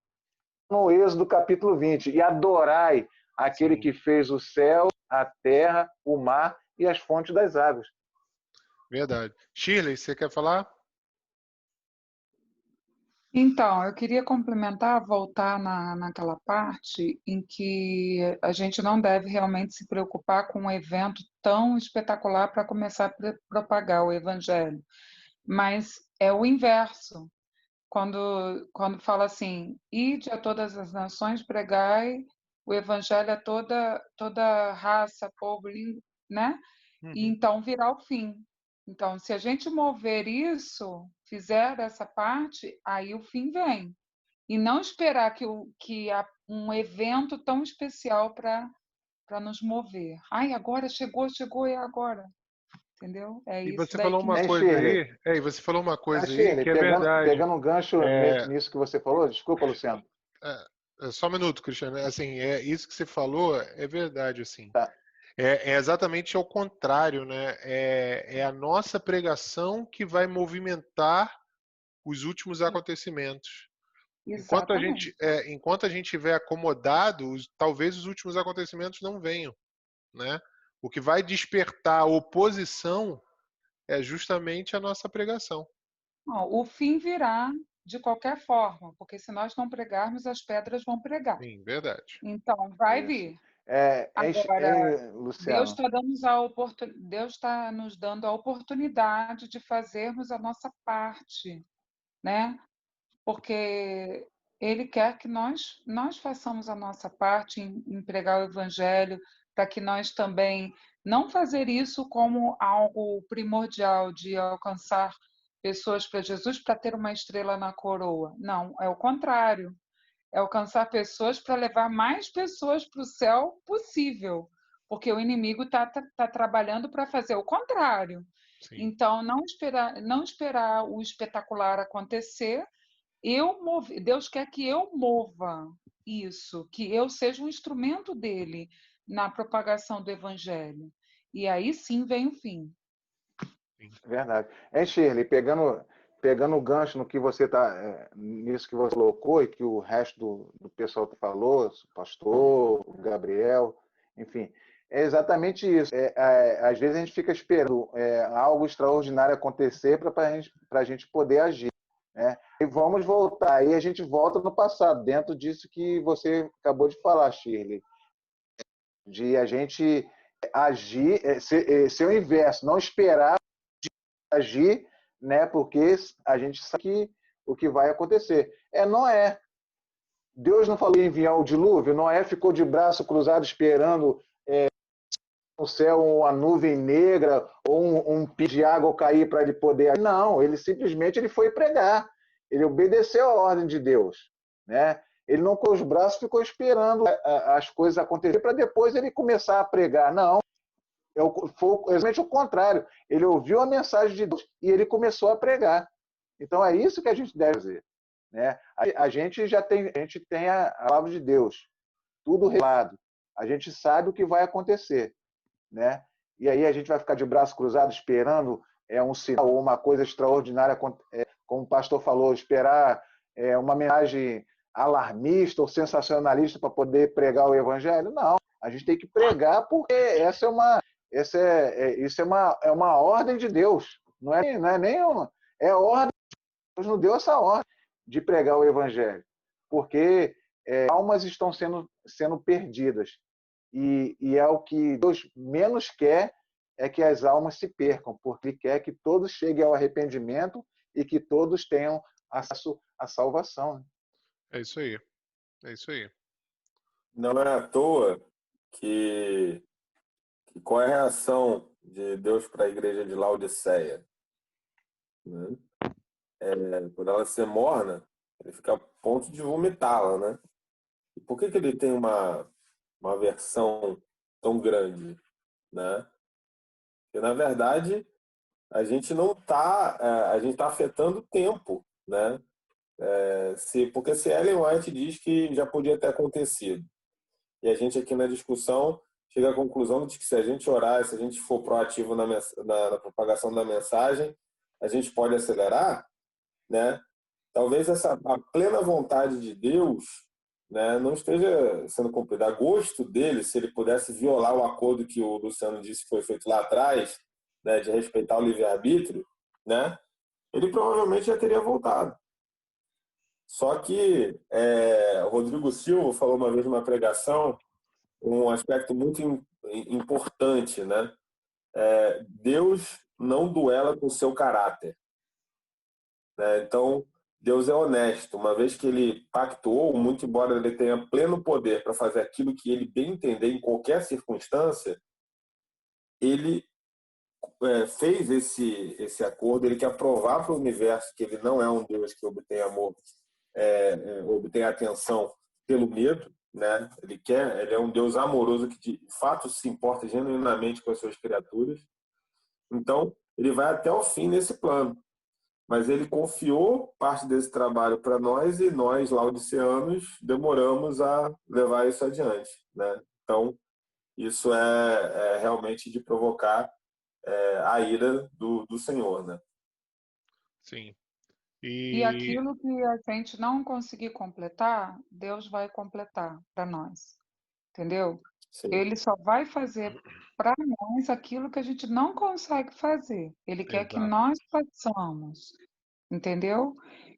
Speaker 5: no Êxodo capítulo 20, e adorai aquele que fez o céu, a terra, o mar e as fontes das águas.
Speaker 2: Verdade. Shirley, você quer falar?
Speaker 6: Então, eu queria complementar, voltar naquela parte em que a gente não deve realmente se preocupar com um evento tão espetacular para começar a propagar o evangelho, mas é o inverso. Quando fala assim, ide a todas as nações, pregai o evangelho a toda raça, povo, língua, né? E então virá o fim. Então, se a gente mover isso, fizer essa parte, aí o fim vem. E não esperar que um evento tão especial para nos mover. Ai, agora chegou, é agora. Entendeu? É
Speaker 2: E
Speaker 6: isso
Speaker 2: você
Speaker 6: daí
Speaker 2: falou
Speaker 6: que
Speaker 2: uma
Speaker 6: me...
Speaker 2: coisa aí, e você falou uma coisa aí
Speaker 5: Shirley,
Speaker 2: que é verdade.
Speaker 5: pegando um gancho nisso que você falou, desculpa, Luciano.
Speaker 2: Só um minuto, Cristiano. Assim, isso que você falou é verdade, assim.
Speaker 5: Tá.
Speaker 2: É exatamente ao contrário, né? É a nossa pregação que vai movimentar os últimos acontecimentos. Enquanto a gente estiver acomodado, talvez os últimos acontecimentos não venham, né? O que vai despertar a oposição é justamente a nossa pregação.
Speaker 6: Não, o fim virá de qualquer forma, porque se nós não pregarmos, as pedras vão pregar.
Speaker 2: Sim, verdade.
Speaker 6: Então, vai vir. Agora,
Speaker 5: Luciano.
Speaker 6: Deus está nos dando a oportunidade de fazermos a nossa parte, né? Porque Ele quer que nós façamos a nossa parte em pregar o Evangelho, para que nós também não fazer isso como algo primordial de alcançar pessoas para Jesus para ter uma estrela na coroa. Não, é o contrário. É alcançar pessoas para levar mais pessoas para o céu possível, porque o inimigo está trabalhando para fazer o contrário.
Speaker 2: Sim.
Speaker 6: Então, não esperar o espetacular acontecer. Deus quer que eu mova isso, que eu seja um instrumento dele na propagação do evangelho. E aí sim vem o fim.
Speaker 5: Verdade. Shirley, pegando o gancho no que você nisso que você colocou e que o resto do pessoal falou, o pastor, o Gabriel, enfim, é exatamente isso. Às vezes a gente fica esperando algo extraordinário acontecer para a gente poder agir, né? E vamos voltar, aí a gente volta no passado, dentro disso que você acabou de falar, Shirley, de a gente agir, ser o inverso, não esperar agir, né? Porque a gente sabe o que vai acontecer. Noé. Deus não falou em enviar o dilúvio? Noé ficou de braço cruzado esperando no céu uma nuvem negra ou um pio de água cair para ele poder... Não, ele simplesmente foi pregar. Ele obedeceu a ordem de Deus, né? Ele não com os braços ficou esperando as coisas acontecerem para depois ele começar a pregar. Não, foi exatamente o contrário. Ele ouviu a mensagem de Deus e ele começou a pregar. Então é isso que a gente deve fazer, né? A gente tem a palavra de Deus, tudo revelado. A gente sabe o que vai acontecer, né? E aí a gente vai ficar de braço cruzado esperando um sinal ou uma coisa extraordinária, como o pastor falou, esperar uma mensagem alarmista ou sensacionalista para poder pregar o evangelho? Não, a gente tem que pregar porque isso é uma ordem de Deus. Não é nem ordem. Deus não deu essa ordem de pregar o evangelho, porque almas estão sendo perdidas. E é o que Deus menos quer, é que as almas se percam, porque Ele quer que todos cheguem ao arrependimento e que todos tenham acesso à salvação.
Speaker 2: É isso aí. É isso aí.
Speaker 3: Não é à toa que qual é a reação de Deus para a igreja de Laodiceia? Né? Quando ela se morna, ele fica a ponto de vomitá-la, né? E por que ele tem uma aversão tão grande, né? Porque, na verdade, a gente não está... a gente está afetando o tempo, né? Porque se Ellen White diz que já podia ter acontecido, e a gente aqui na discussão chega à conclusão de que se a gente orar, se a gente for proativo na propagação da mensagem, a gente pode acelerar, né? Talvez a plena vontade de Deus, né, não esteja sendo cumprida. A gosto dele, se ele pudesse violar o acordo que o Luciano disse que foi feito lá atrás, né, de respeitar o livre-arbítrio, né, ele provavelmente já teria voltado. Só que o Rodrigo Silva falou uma vez numa pregação um aspecto muito importante, né? Deus não duela com o seu caráter, né? Então, Deus é honesto. Uma vez que ele pactuou, muito embora ele tenha pleno poder para fazer aquilo que ele bem entender em qualquer circunstância, ele fez esse acordo. Ele quer provar para o universo que ele não é um Deus que obtém amor, obtém atenção pelo medo, né? Ele é um Deus amoroso que de fato se importa genuinamente com as suas criaturas. Então, ele vai até o fim nesse plano. Mas ele confiou parte desse trabalho para nós e nós, laodiceanos, demoramos a levar isso adiante, né? Então, isso é realmente de provocar a ira do Senhor, né?
Speaker 2: Sim.
Speaker 6: E aquilo que a gente não conseguir completar, Deus vai completar para nós, entendeu?
Speaker 3: Sim.
Speaker 6: Ele só vai fazer para nós aquilo que a gente não consegue fazer. Ele quer que
Speaker 2: Exato.
Speaker 6: nós façamos, entendeu?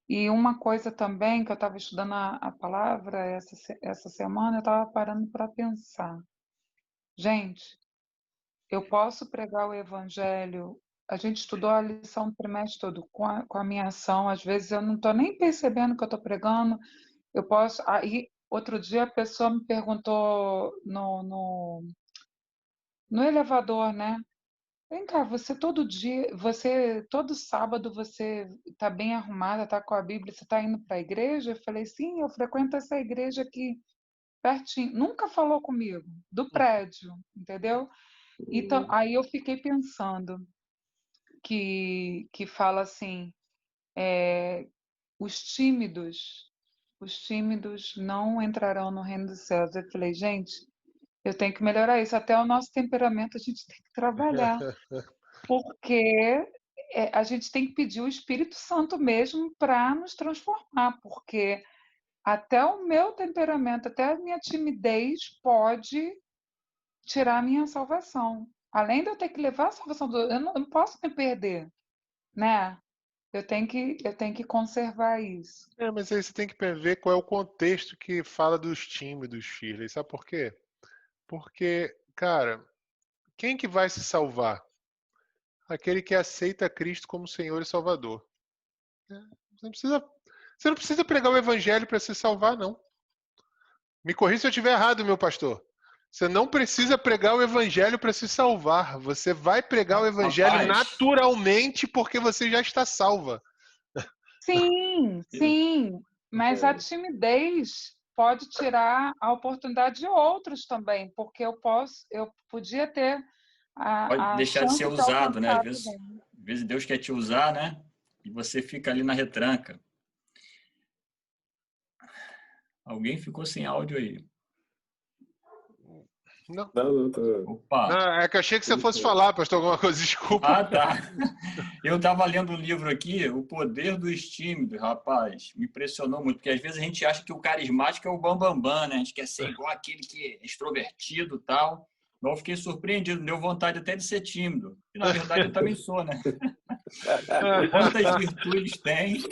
Speaker 6: E uma coisa também que eu estava estudando a palavra essa semana, eu estava parando para pensar. Gente, eu posso pregar o evangelho. A gente estudou a lição do trimestre todo com a minha ação. Às vezes eu não estou nem percebendo que eu estou pregando. Eu posso. Aí, outro dia, a pessoa me perguntou no elevador, né? Vem cá, você todo sábado você está bem arrumada, está com a Bíblia, você está indo para a igreja? Eu falei, sim, eu frequento essa igreja aqui pertinho. Nunca falou comigo, do prédio, entendeu? Então, aí eu fiquei pensando que fala assim, os tímidos não entrarão no reino dos céus. Eu falei, gente, eu tenho que melhorar isso. Até o nosso temperamento a gente tem que trabalhar, porque a gente tem que pedir o Espírito Santo mesmo para nos transformar, porque até o meu temperamento, até a minha timidez pode tirar a minha salvação. Além de eu ter que levar a salvação eu não posso me perder, né? Eu tenho que conservar isso.
Speaker 2: Mas aí você tem que ver qual é o contexto que fala dos tímidos, Shirley. Sabe por quê? Porque, cara, quem que vai se salvar? Aquele que aceita Cristo como Senhor e Salvador. Você não precisa pregar o evangelho para se salvar, não. Me corrija se eu estiver errado, meu pastor. Você não precisa pregar o evangelho para se salvar. Você vai pregar o evangelho
Speaker 4: Rapaz.
Speaker 2: naturalmente porque você já está salva.
Speaker 6: Sim, sim, mas a timidez pode tirar a oportunidade de outros também, porque eu podia ter
Speaker 4: Pode
Speaker 6: a
Speaker 4: deixar de
Speaker 6: chance
Speaker 4: ser
Speaker 6: de
Speaker 4: usado, né?
Speaker 6: alcançar
Speaker 4: Às
Speaker 6: também.
Speaker 4: vezes Deus quer te usar, né? E você fica ali na retranca. Alguém ficou sem áudio aí.
Speaker 2: Não,
Speaker 3: Não, tô...
Speaker 4: Opa!
Speaker 2: não, é que eu achei que você fosse falar, pastor, alguma coisa, desculpa.
Speaker 4: Ah, tá. Eu estava lendo um livro aqui, O Poder dos Tímidos, rapaz. Me impressionou muito, porque às vezes a gente acha que o carismático é o bambambam, né? A gente quer ser igual aquele que é extrovertido e tal. Mas eu fiquei surpreendido, deu vontade até de ser tímido. E, na verdade, eu também sou, né? Quantas virtudes tem?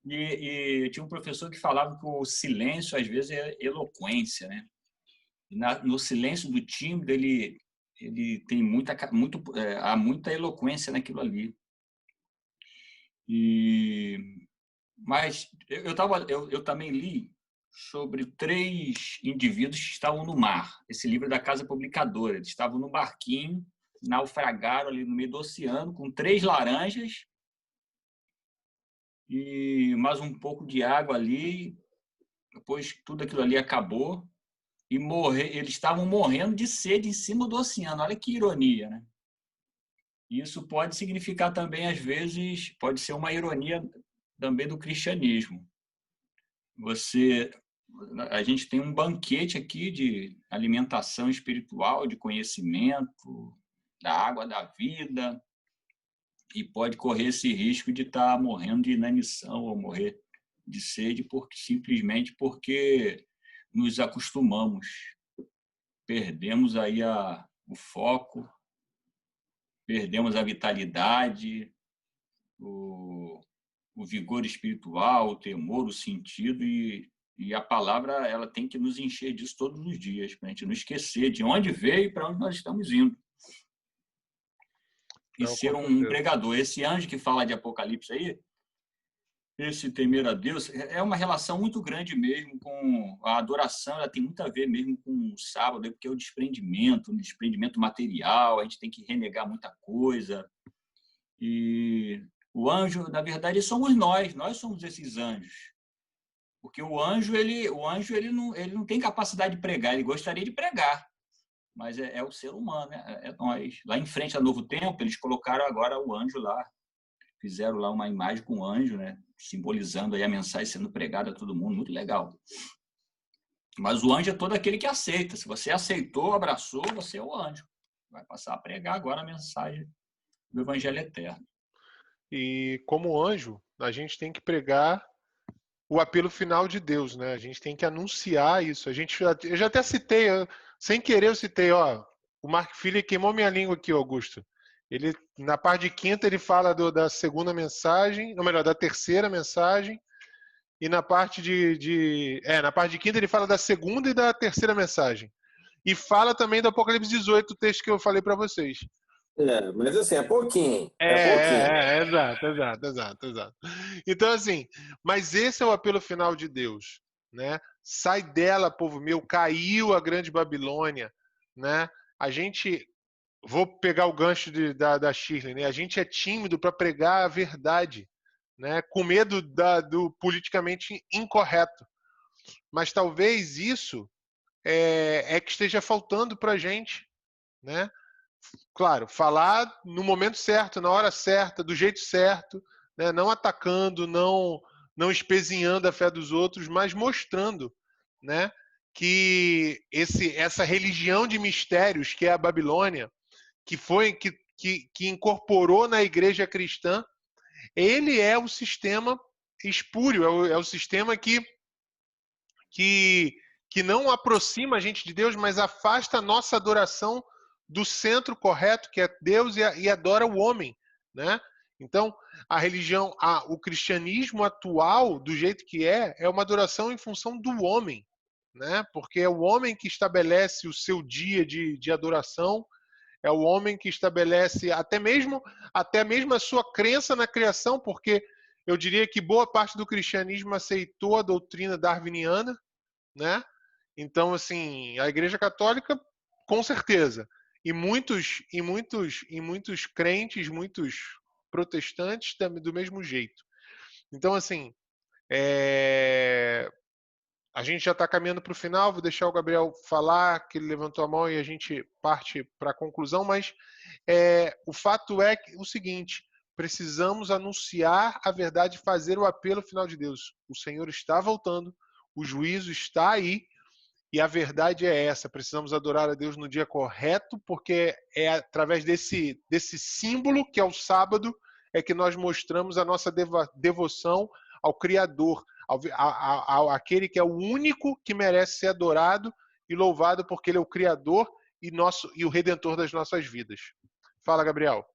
Speaker 4: E tinha um professor que falava que o silêncio, às vezes, é eloquência, né? E no silêncio do tímido, ele tem há muita eloquência naquilo ali. Mas eu também li sobre 3 indivíduos que estavam no mar. Esse livro é da Casa Publicadora. Eles estavam no barquinho, naufragaram ali no meio do oceano, com 3 laranjas e mais um pouco de água ali. Depois tudo aquilo ali acabou e eles estavam morrendo de sede em cima do oceano. Olha que ironia, né? Isso pode significar também, às vezes, pode ser uma ironia também do cristianismo. A gente tem um banquete aqui de alimentação espiritual, de conhecimento, da água da vida, e pode correr esse risco de estar morrendo de inanição ou morrer de sede simplesmente porque nos acostumamos, perdemos aí o foco, perdemos a vitalidade, o vigor espiritual, o temor, o sentido, e a palavra ela tem que nos encher disso todos os dias, para a gente não esquecer de onde veio e para onde nós estamos indo. E
Speaker 2: Não,
Speaker 4: ser um pregador. Esse anjo que fala de Apocalipse aí, esse temer a Deus, é uma relação muito grande mesmo com a adoração, ela tem muito a ver mesmo com o sábado, porque é o desprendimento material, a gente tem que renegar muita coisa. E o anjo, na verdade, somos nós somos esses anjos. Porque o anjo ele não tem capacidade de pregar, ele gostaria de pregar, mas é o ser humano, né? É nós. Lá em frente a Novo Tempo, eles colocaram agora o anjo lá, fizeram lá uma imagem com o anjo, né? Simbolizando aí a mensagem sendo pregada a todo mundo, muito legal. Mas o anjo é todo aquele que aceita. Se você aceitou, abraçou, você é o anjo. Vai passar a pregar agora a mensagem do Evangelho Eterno.
Speaker 2: E como anjo, a gente tem que pregar o apelo final de Deus, né? A gente tem que anunciar isso. Eu já até citei, sem querer eu citei, o Mark Philly queimou minha língua aqui, Augusto. Ele, na parte de quinta, ele fala da segunda mensagem, ou melhor, da terceira mensagem, e na parte na parte de quinta ele fala da segunda e da terceira mensagem. E fala também do Apocalipse 18, o texto que eu falei para vocês.
Speaker 3: Mas assim, é pouquinho.
Speaker 2: Exato. Então, assim, mas esse é o apelo final de Deus, né? Sai dela, povo meu, caiu a grande Babilônia, né? Vou pegar o gancho da Shirley, né? A gente é tímido para pregar a verdade, né? Com medo do politicamente incorreto. Mas talvez isso é que esteja faltando para a gente, né? Claro, falar no momento certo, na hora certa, do jeito certo, né? Não atacando, não espezinhando a fé dos outros, mas mostrando, né, que essa religião de mistérios que é a Babilônia, que incorporou na igreja cristã, ele é o sistema espúrio, é o sistema que não aproxima a gente de Deus, mas afasta a nossa adoração do centro correto, que é Deus, e adora o homem, né? Então, a religião, o cristianismo atual, do jeito que é uma adoração em função do homem, né? Porque é o homem que estabelece o seu dia de adoração, é o homem que estabelece até mesmo a sua crença na criação, porque eu diria que boa parte do cristianismo aceitou a doutrina darwiniana, né? Então, assim, a Igreja Católica, com certeza. E muitos crentes, muitos protestantes também do mesmo jeito. Então, assim, a gente já está caminhando para o final, vou deixar o Gabriel falar, que ele levantou a mão e a gente parte para a conclusão, mas o fato é o seguinte, precisamos anunciar a verdade e fazer o apelo final de Deus. O Senhor está voltando, o juízo está aí, e a verdade é essa, precisamos adorar a Deus no dia correto, porque é através desse símbolo, que é o sábado, é que nós mostramos a nossa devoção ao Criador, aquele que é o único que merece ser adorado e louvado, porque ele é o Criador e o Redentor das nossas vidas. Fala, Gabriel.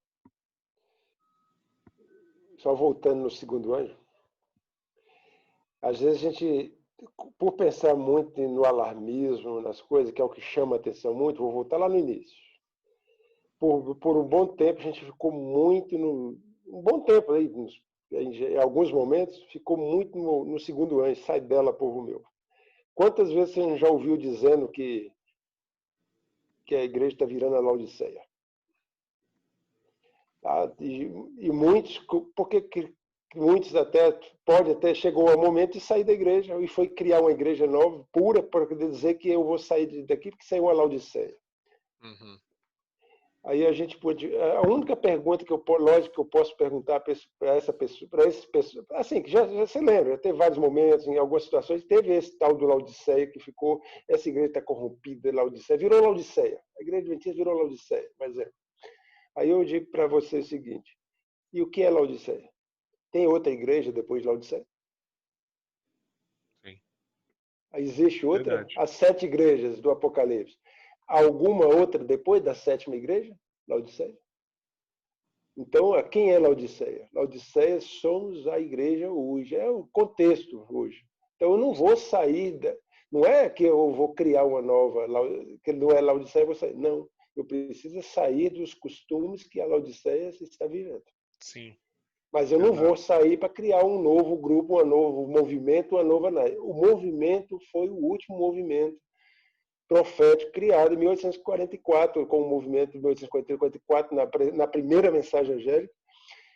Speaker 1: Só voltando no segundo anjo, às vezes a gente, por pensar muito no alarmismo, nas coisas, que é o que chama a atenção muito, vou voltar lá no início. Por um bom tempo, a gente ficou muito um bom tempo, aí, em alguns momentos, ficou muito no segundo anjo, sai dela, povo meu. Quantas vezes você já ouviu dizendo que a igreja está virando a Laodiceia? Tá? E muitos, porque muitos pode até chegou ao momento de sair da igreja e foi criar uma igreja nova, pura, para dizer que eu vou sair daqui porque saiu uma Laodiceia.
Speaker 2: Uhum.
Speaker 1: Aí a gente pode, a única pergunta que eu posso perguntar para essa pessoa, assim, que já você lembra, teve vários momentos, em algumas situações, teve esse tal do Laodiceia que ficou, essa igreja está corrompida, Laodiceia, virou Laodiceia, a igreja adventista virou Laodiceia, mas Aí eu digo para você o seguinte, e o que é Laodiceia? Tem outra igreja depois de Laodiceia?
Speaker 2: Sim.
Speaker 1: Existe outra?
Speaker 2: Verdade.
Speaker 1: As 7 igrejas do Apocalipse. Alguma outra depois da 7ª igreja? Laodiceia? Então, quem é Laodiceia? Laodiceia somos a igreja hoje. É o contexto hoje. Então, eu não vou sair... Não é que eu vou criar uma nova... Que não é Laodiceia, eu vou sair. Não. Eu preciso sair dos costumes que a Laodiceia está vivendo.
Speaker 2: Sim.
Speaker 1: Mas eu não vou sair para criar um novo grupo, um novo movimento, uma nova... O movimento foi o último movimento profético criado em 1844, com o movimento de 1844, na primeira mensagem angélica.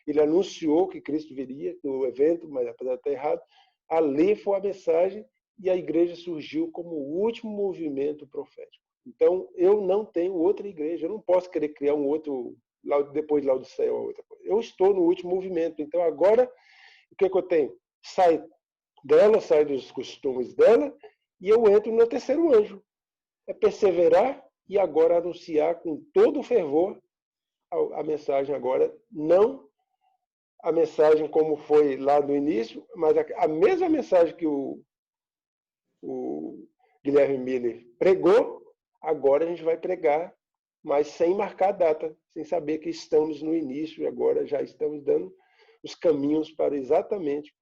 Speaker 1: Ele anunciou que Cristo viria no evento, mas apesar de estar errado, ali foi a mensagem e a igreja surgiu como o último movimento profético. Então, eu não tenho outra igreja, eu não posso querer criar um outro, depois de Laodiceia ou outra coisa. Eu estou no último movimento, então agora, o que eu tenho? Sai dela, sai dos costumes dela, e eu entro no terceiro anjo. É perseverar e agora anunciar com todo o fervor a mensagem agora, não a mensagem como foi lá no início, mas a mesma mensagem que o Guilherme Miller pregou, agora a gente vai pregar, mas sem marcar a data, sem saber que estamos no início e agora já estamos dando os caminhos para exatamente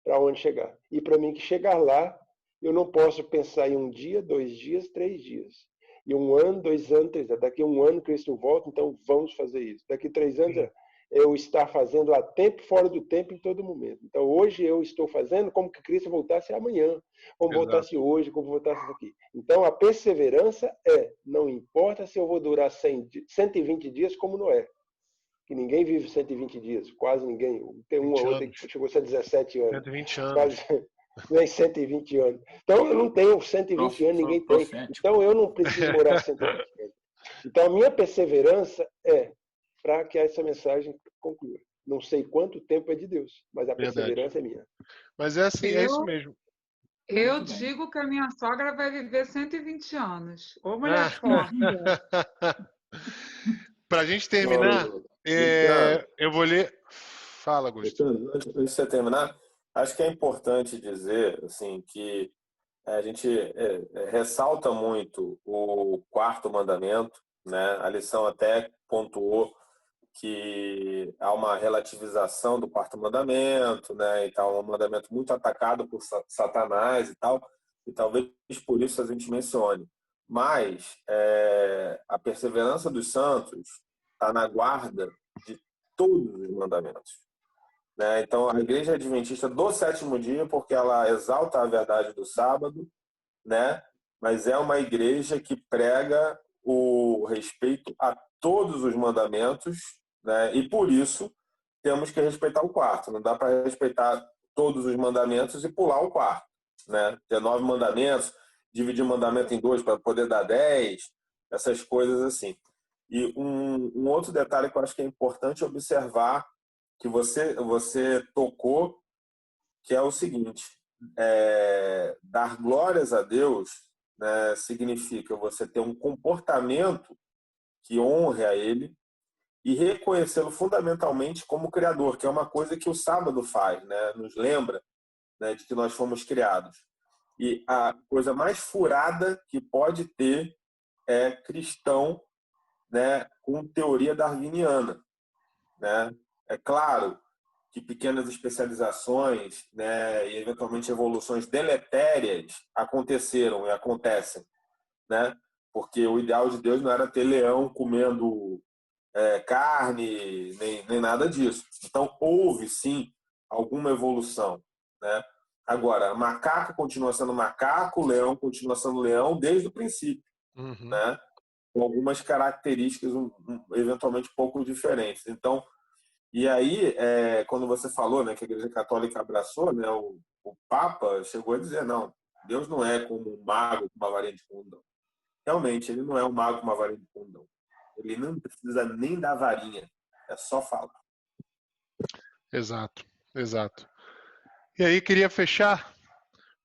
Speaker 1: para onde chegar. E para mim que chegar lá, eu não posso pensar em 1 dia, 2 dias, 3 dias. E 1 ano, 2 anos, 3 anos. Daqui a 1 ano Cristo volta, então vamos fazer isso. Daqui a 3 anos é eu estar fazendo a tempo, fora do tempo, em todo momento. Então hoje eu estou fazendo como que Cristo voltasse amanhã, como voltasse hoje, como voltasse aqui. Então a perseverança não importa se eu vou durar 120 dias como Noé, que ninguém vive 120 dias, quase ninguém. Tem uma ou outra que chegou a 17 anos.
Speaker 2: 120 anos.
Speaker 1: Quase, nem 120 anos. Então, eu não tenho 120 anos, ninguém tem. Então, eu não preciso morar 120 anos. Então, a minha perseverança é para que essa mensagem conclua. Não sei quanto tempo é de Deus, mas a perseverança é minha.
Speaker 2: Mas é assim, é isso mesmo.
Speaker 6: Eu digo que a minha sogra vai viver 120 anos. Ô, mulher forte.
Speaker 2: Para a gente terminar, eu vou ler... Fala, Augusto.
Speaker 3: Antes de você terminar, acho que é importante dizer assim, que a gente ressalta muito o 4º mandamento, né? A lição até pontuou que há uma relativização do 4º mandamento, né? E tal, um mandamento muito atacado por Satanás e tal, e talvez por isso a gente mencione. Mas a perseverança dos santos está na guarda de todos os mandamentos. Né? Então, a Igreja Adventista do 7º dia, porque ela exalta a verdade do sábado, né? mas é uma igreja que prega o respeito a todos os mandamentos, né? E por isso temos que respeitar o quarto. Não dá para respeitar todos os mandamentos e pular o quarto, né? Ter 9 mandamentos, dividir o mandamento em 2 para poder dar 10, essas coisas assim. E um outro detalhe que eu acho que é importante observar, que você tocou, que é o seguinte: dar glórias a Deus, né, significa você ter um comportamento que honre a Ele e reconhecê-lo fundamentalmente como Criador, que é uma coisa que o sábado faz, né? Nos lembra, né, de que nós fomos criados. E a coisa mais furada que pode ter é cristão, né, com teoria darwiniana, né? É claro que pequenas especializações, né, e eventualmente evoluções deletérias aconteceram e acontecem, né? Porque o ideal de Deus não era ter leão comendo carne, nem nada disso. Então, houve, sim, alguma evolução, né? Agora, macaco continua sendo macaco, leão continua sendo leão desde o princípio, né? Com algumas características eventualmente pouco diferentes. Então, e aí, quando você falou, né, que a Igreja Católica abraçou, né, o Papa chegou a dizer, não, Deus não é como um mago com uma varinha de condão. Realmente, ele não é um mago com uma varinha de condão. Ele não precisa nem da varinha, é só falar.
Speaker 2: Exato, exato. E aí, queria fechar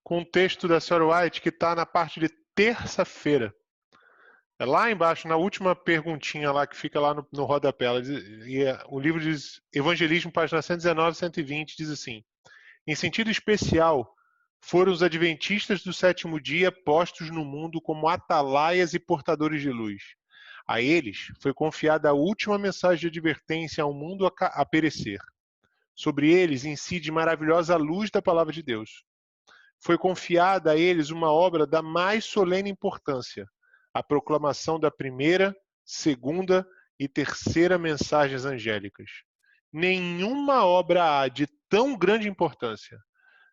Speaker 2: com um texto da Sra. White que está na parte de terça-feira. É lá embaixo, na última perguntinha lá, que fica lá no rodapé. O livro diz, Evangelismo, página 119, 120, diz assim: em sentido especial, foram os adventistas do sétimo dia postos no mundo como atalaias e portadores de luz. A eles foi confiada a última mensagem de advertência ao mundo a perecer. Sobre eles incide maravilhosa luz da palavra de Deus. Foi confiada a eles uma obra da mais solene importância, a proclamação da primeira, segunda e terceira mensagens angélicas. Nenhuma obra há de tão grande importância.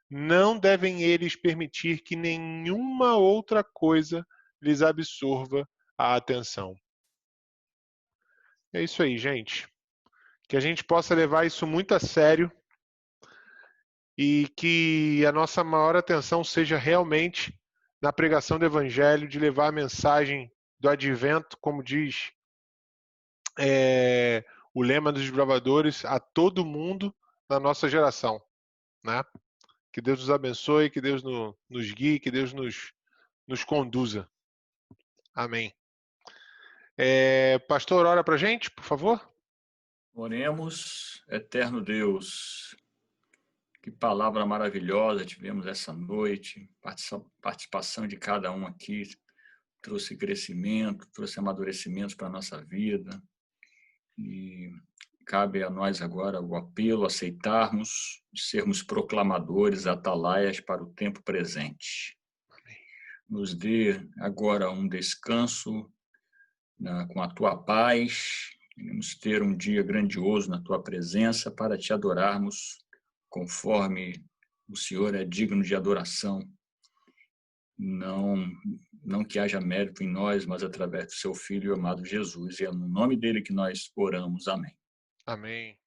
Speaker 2: Não devem eles permitir que nenhuma outra coisa lhes absorva a atenção. É isso aí, gente. Que a gente possa levar isso muito a sério e que a nossa maior atenção seja realmente na pregação do Evangelho, de levar a mensagem do advento, como diz o lema dos desbravadores, a todo mundo na nossa geração, né? Que Deus nos abençoe, que Deus nos guie, que Deus nos conduza. Amém. Pastor, ora pra gente, por favor.
Speaker 4: Oremos, eterno Deus. Que palavra maravilhosa tivemos essa noite. Participação de cada um aqui trouxe crescimento, trouxe amadurecimento para a nossa vida. E cabe a nós agora o apelo, aceitarmos, de sermos proclamadores, atalaias para o tempo presente. Nos dê agora um descanso com a Tua paz. Queremos ter um dia grandioso na Tua presença para Te adorarmos conforme o Senhor é digno de adoração. Não que haja mérito em nós, mas através do Seu Filho amado Jesus. E é no nome dele que nós oramos. Amém.
Speaker 2: Amém.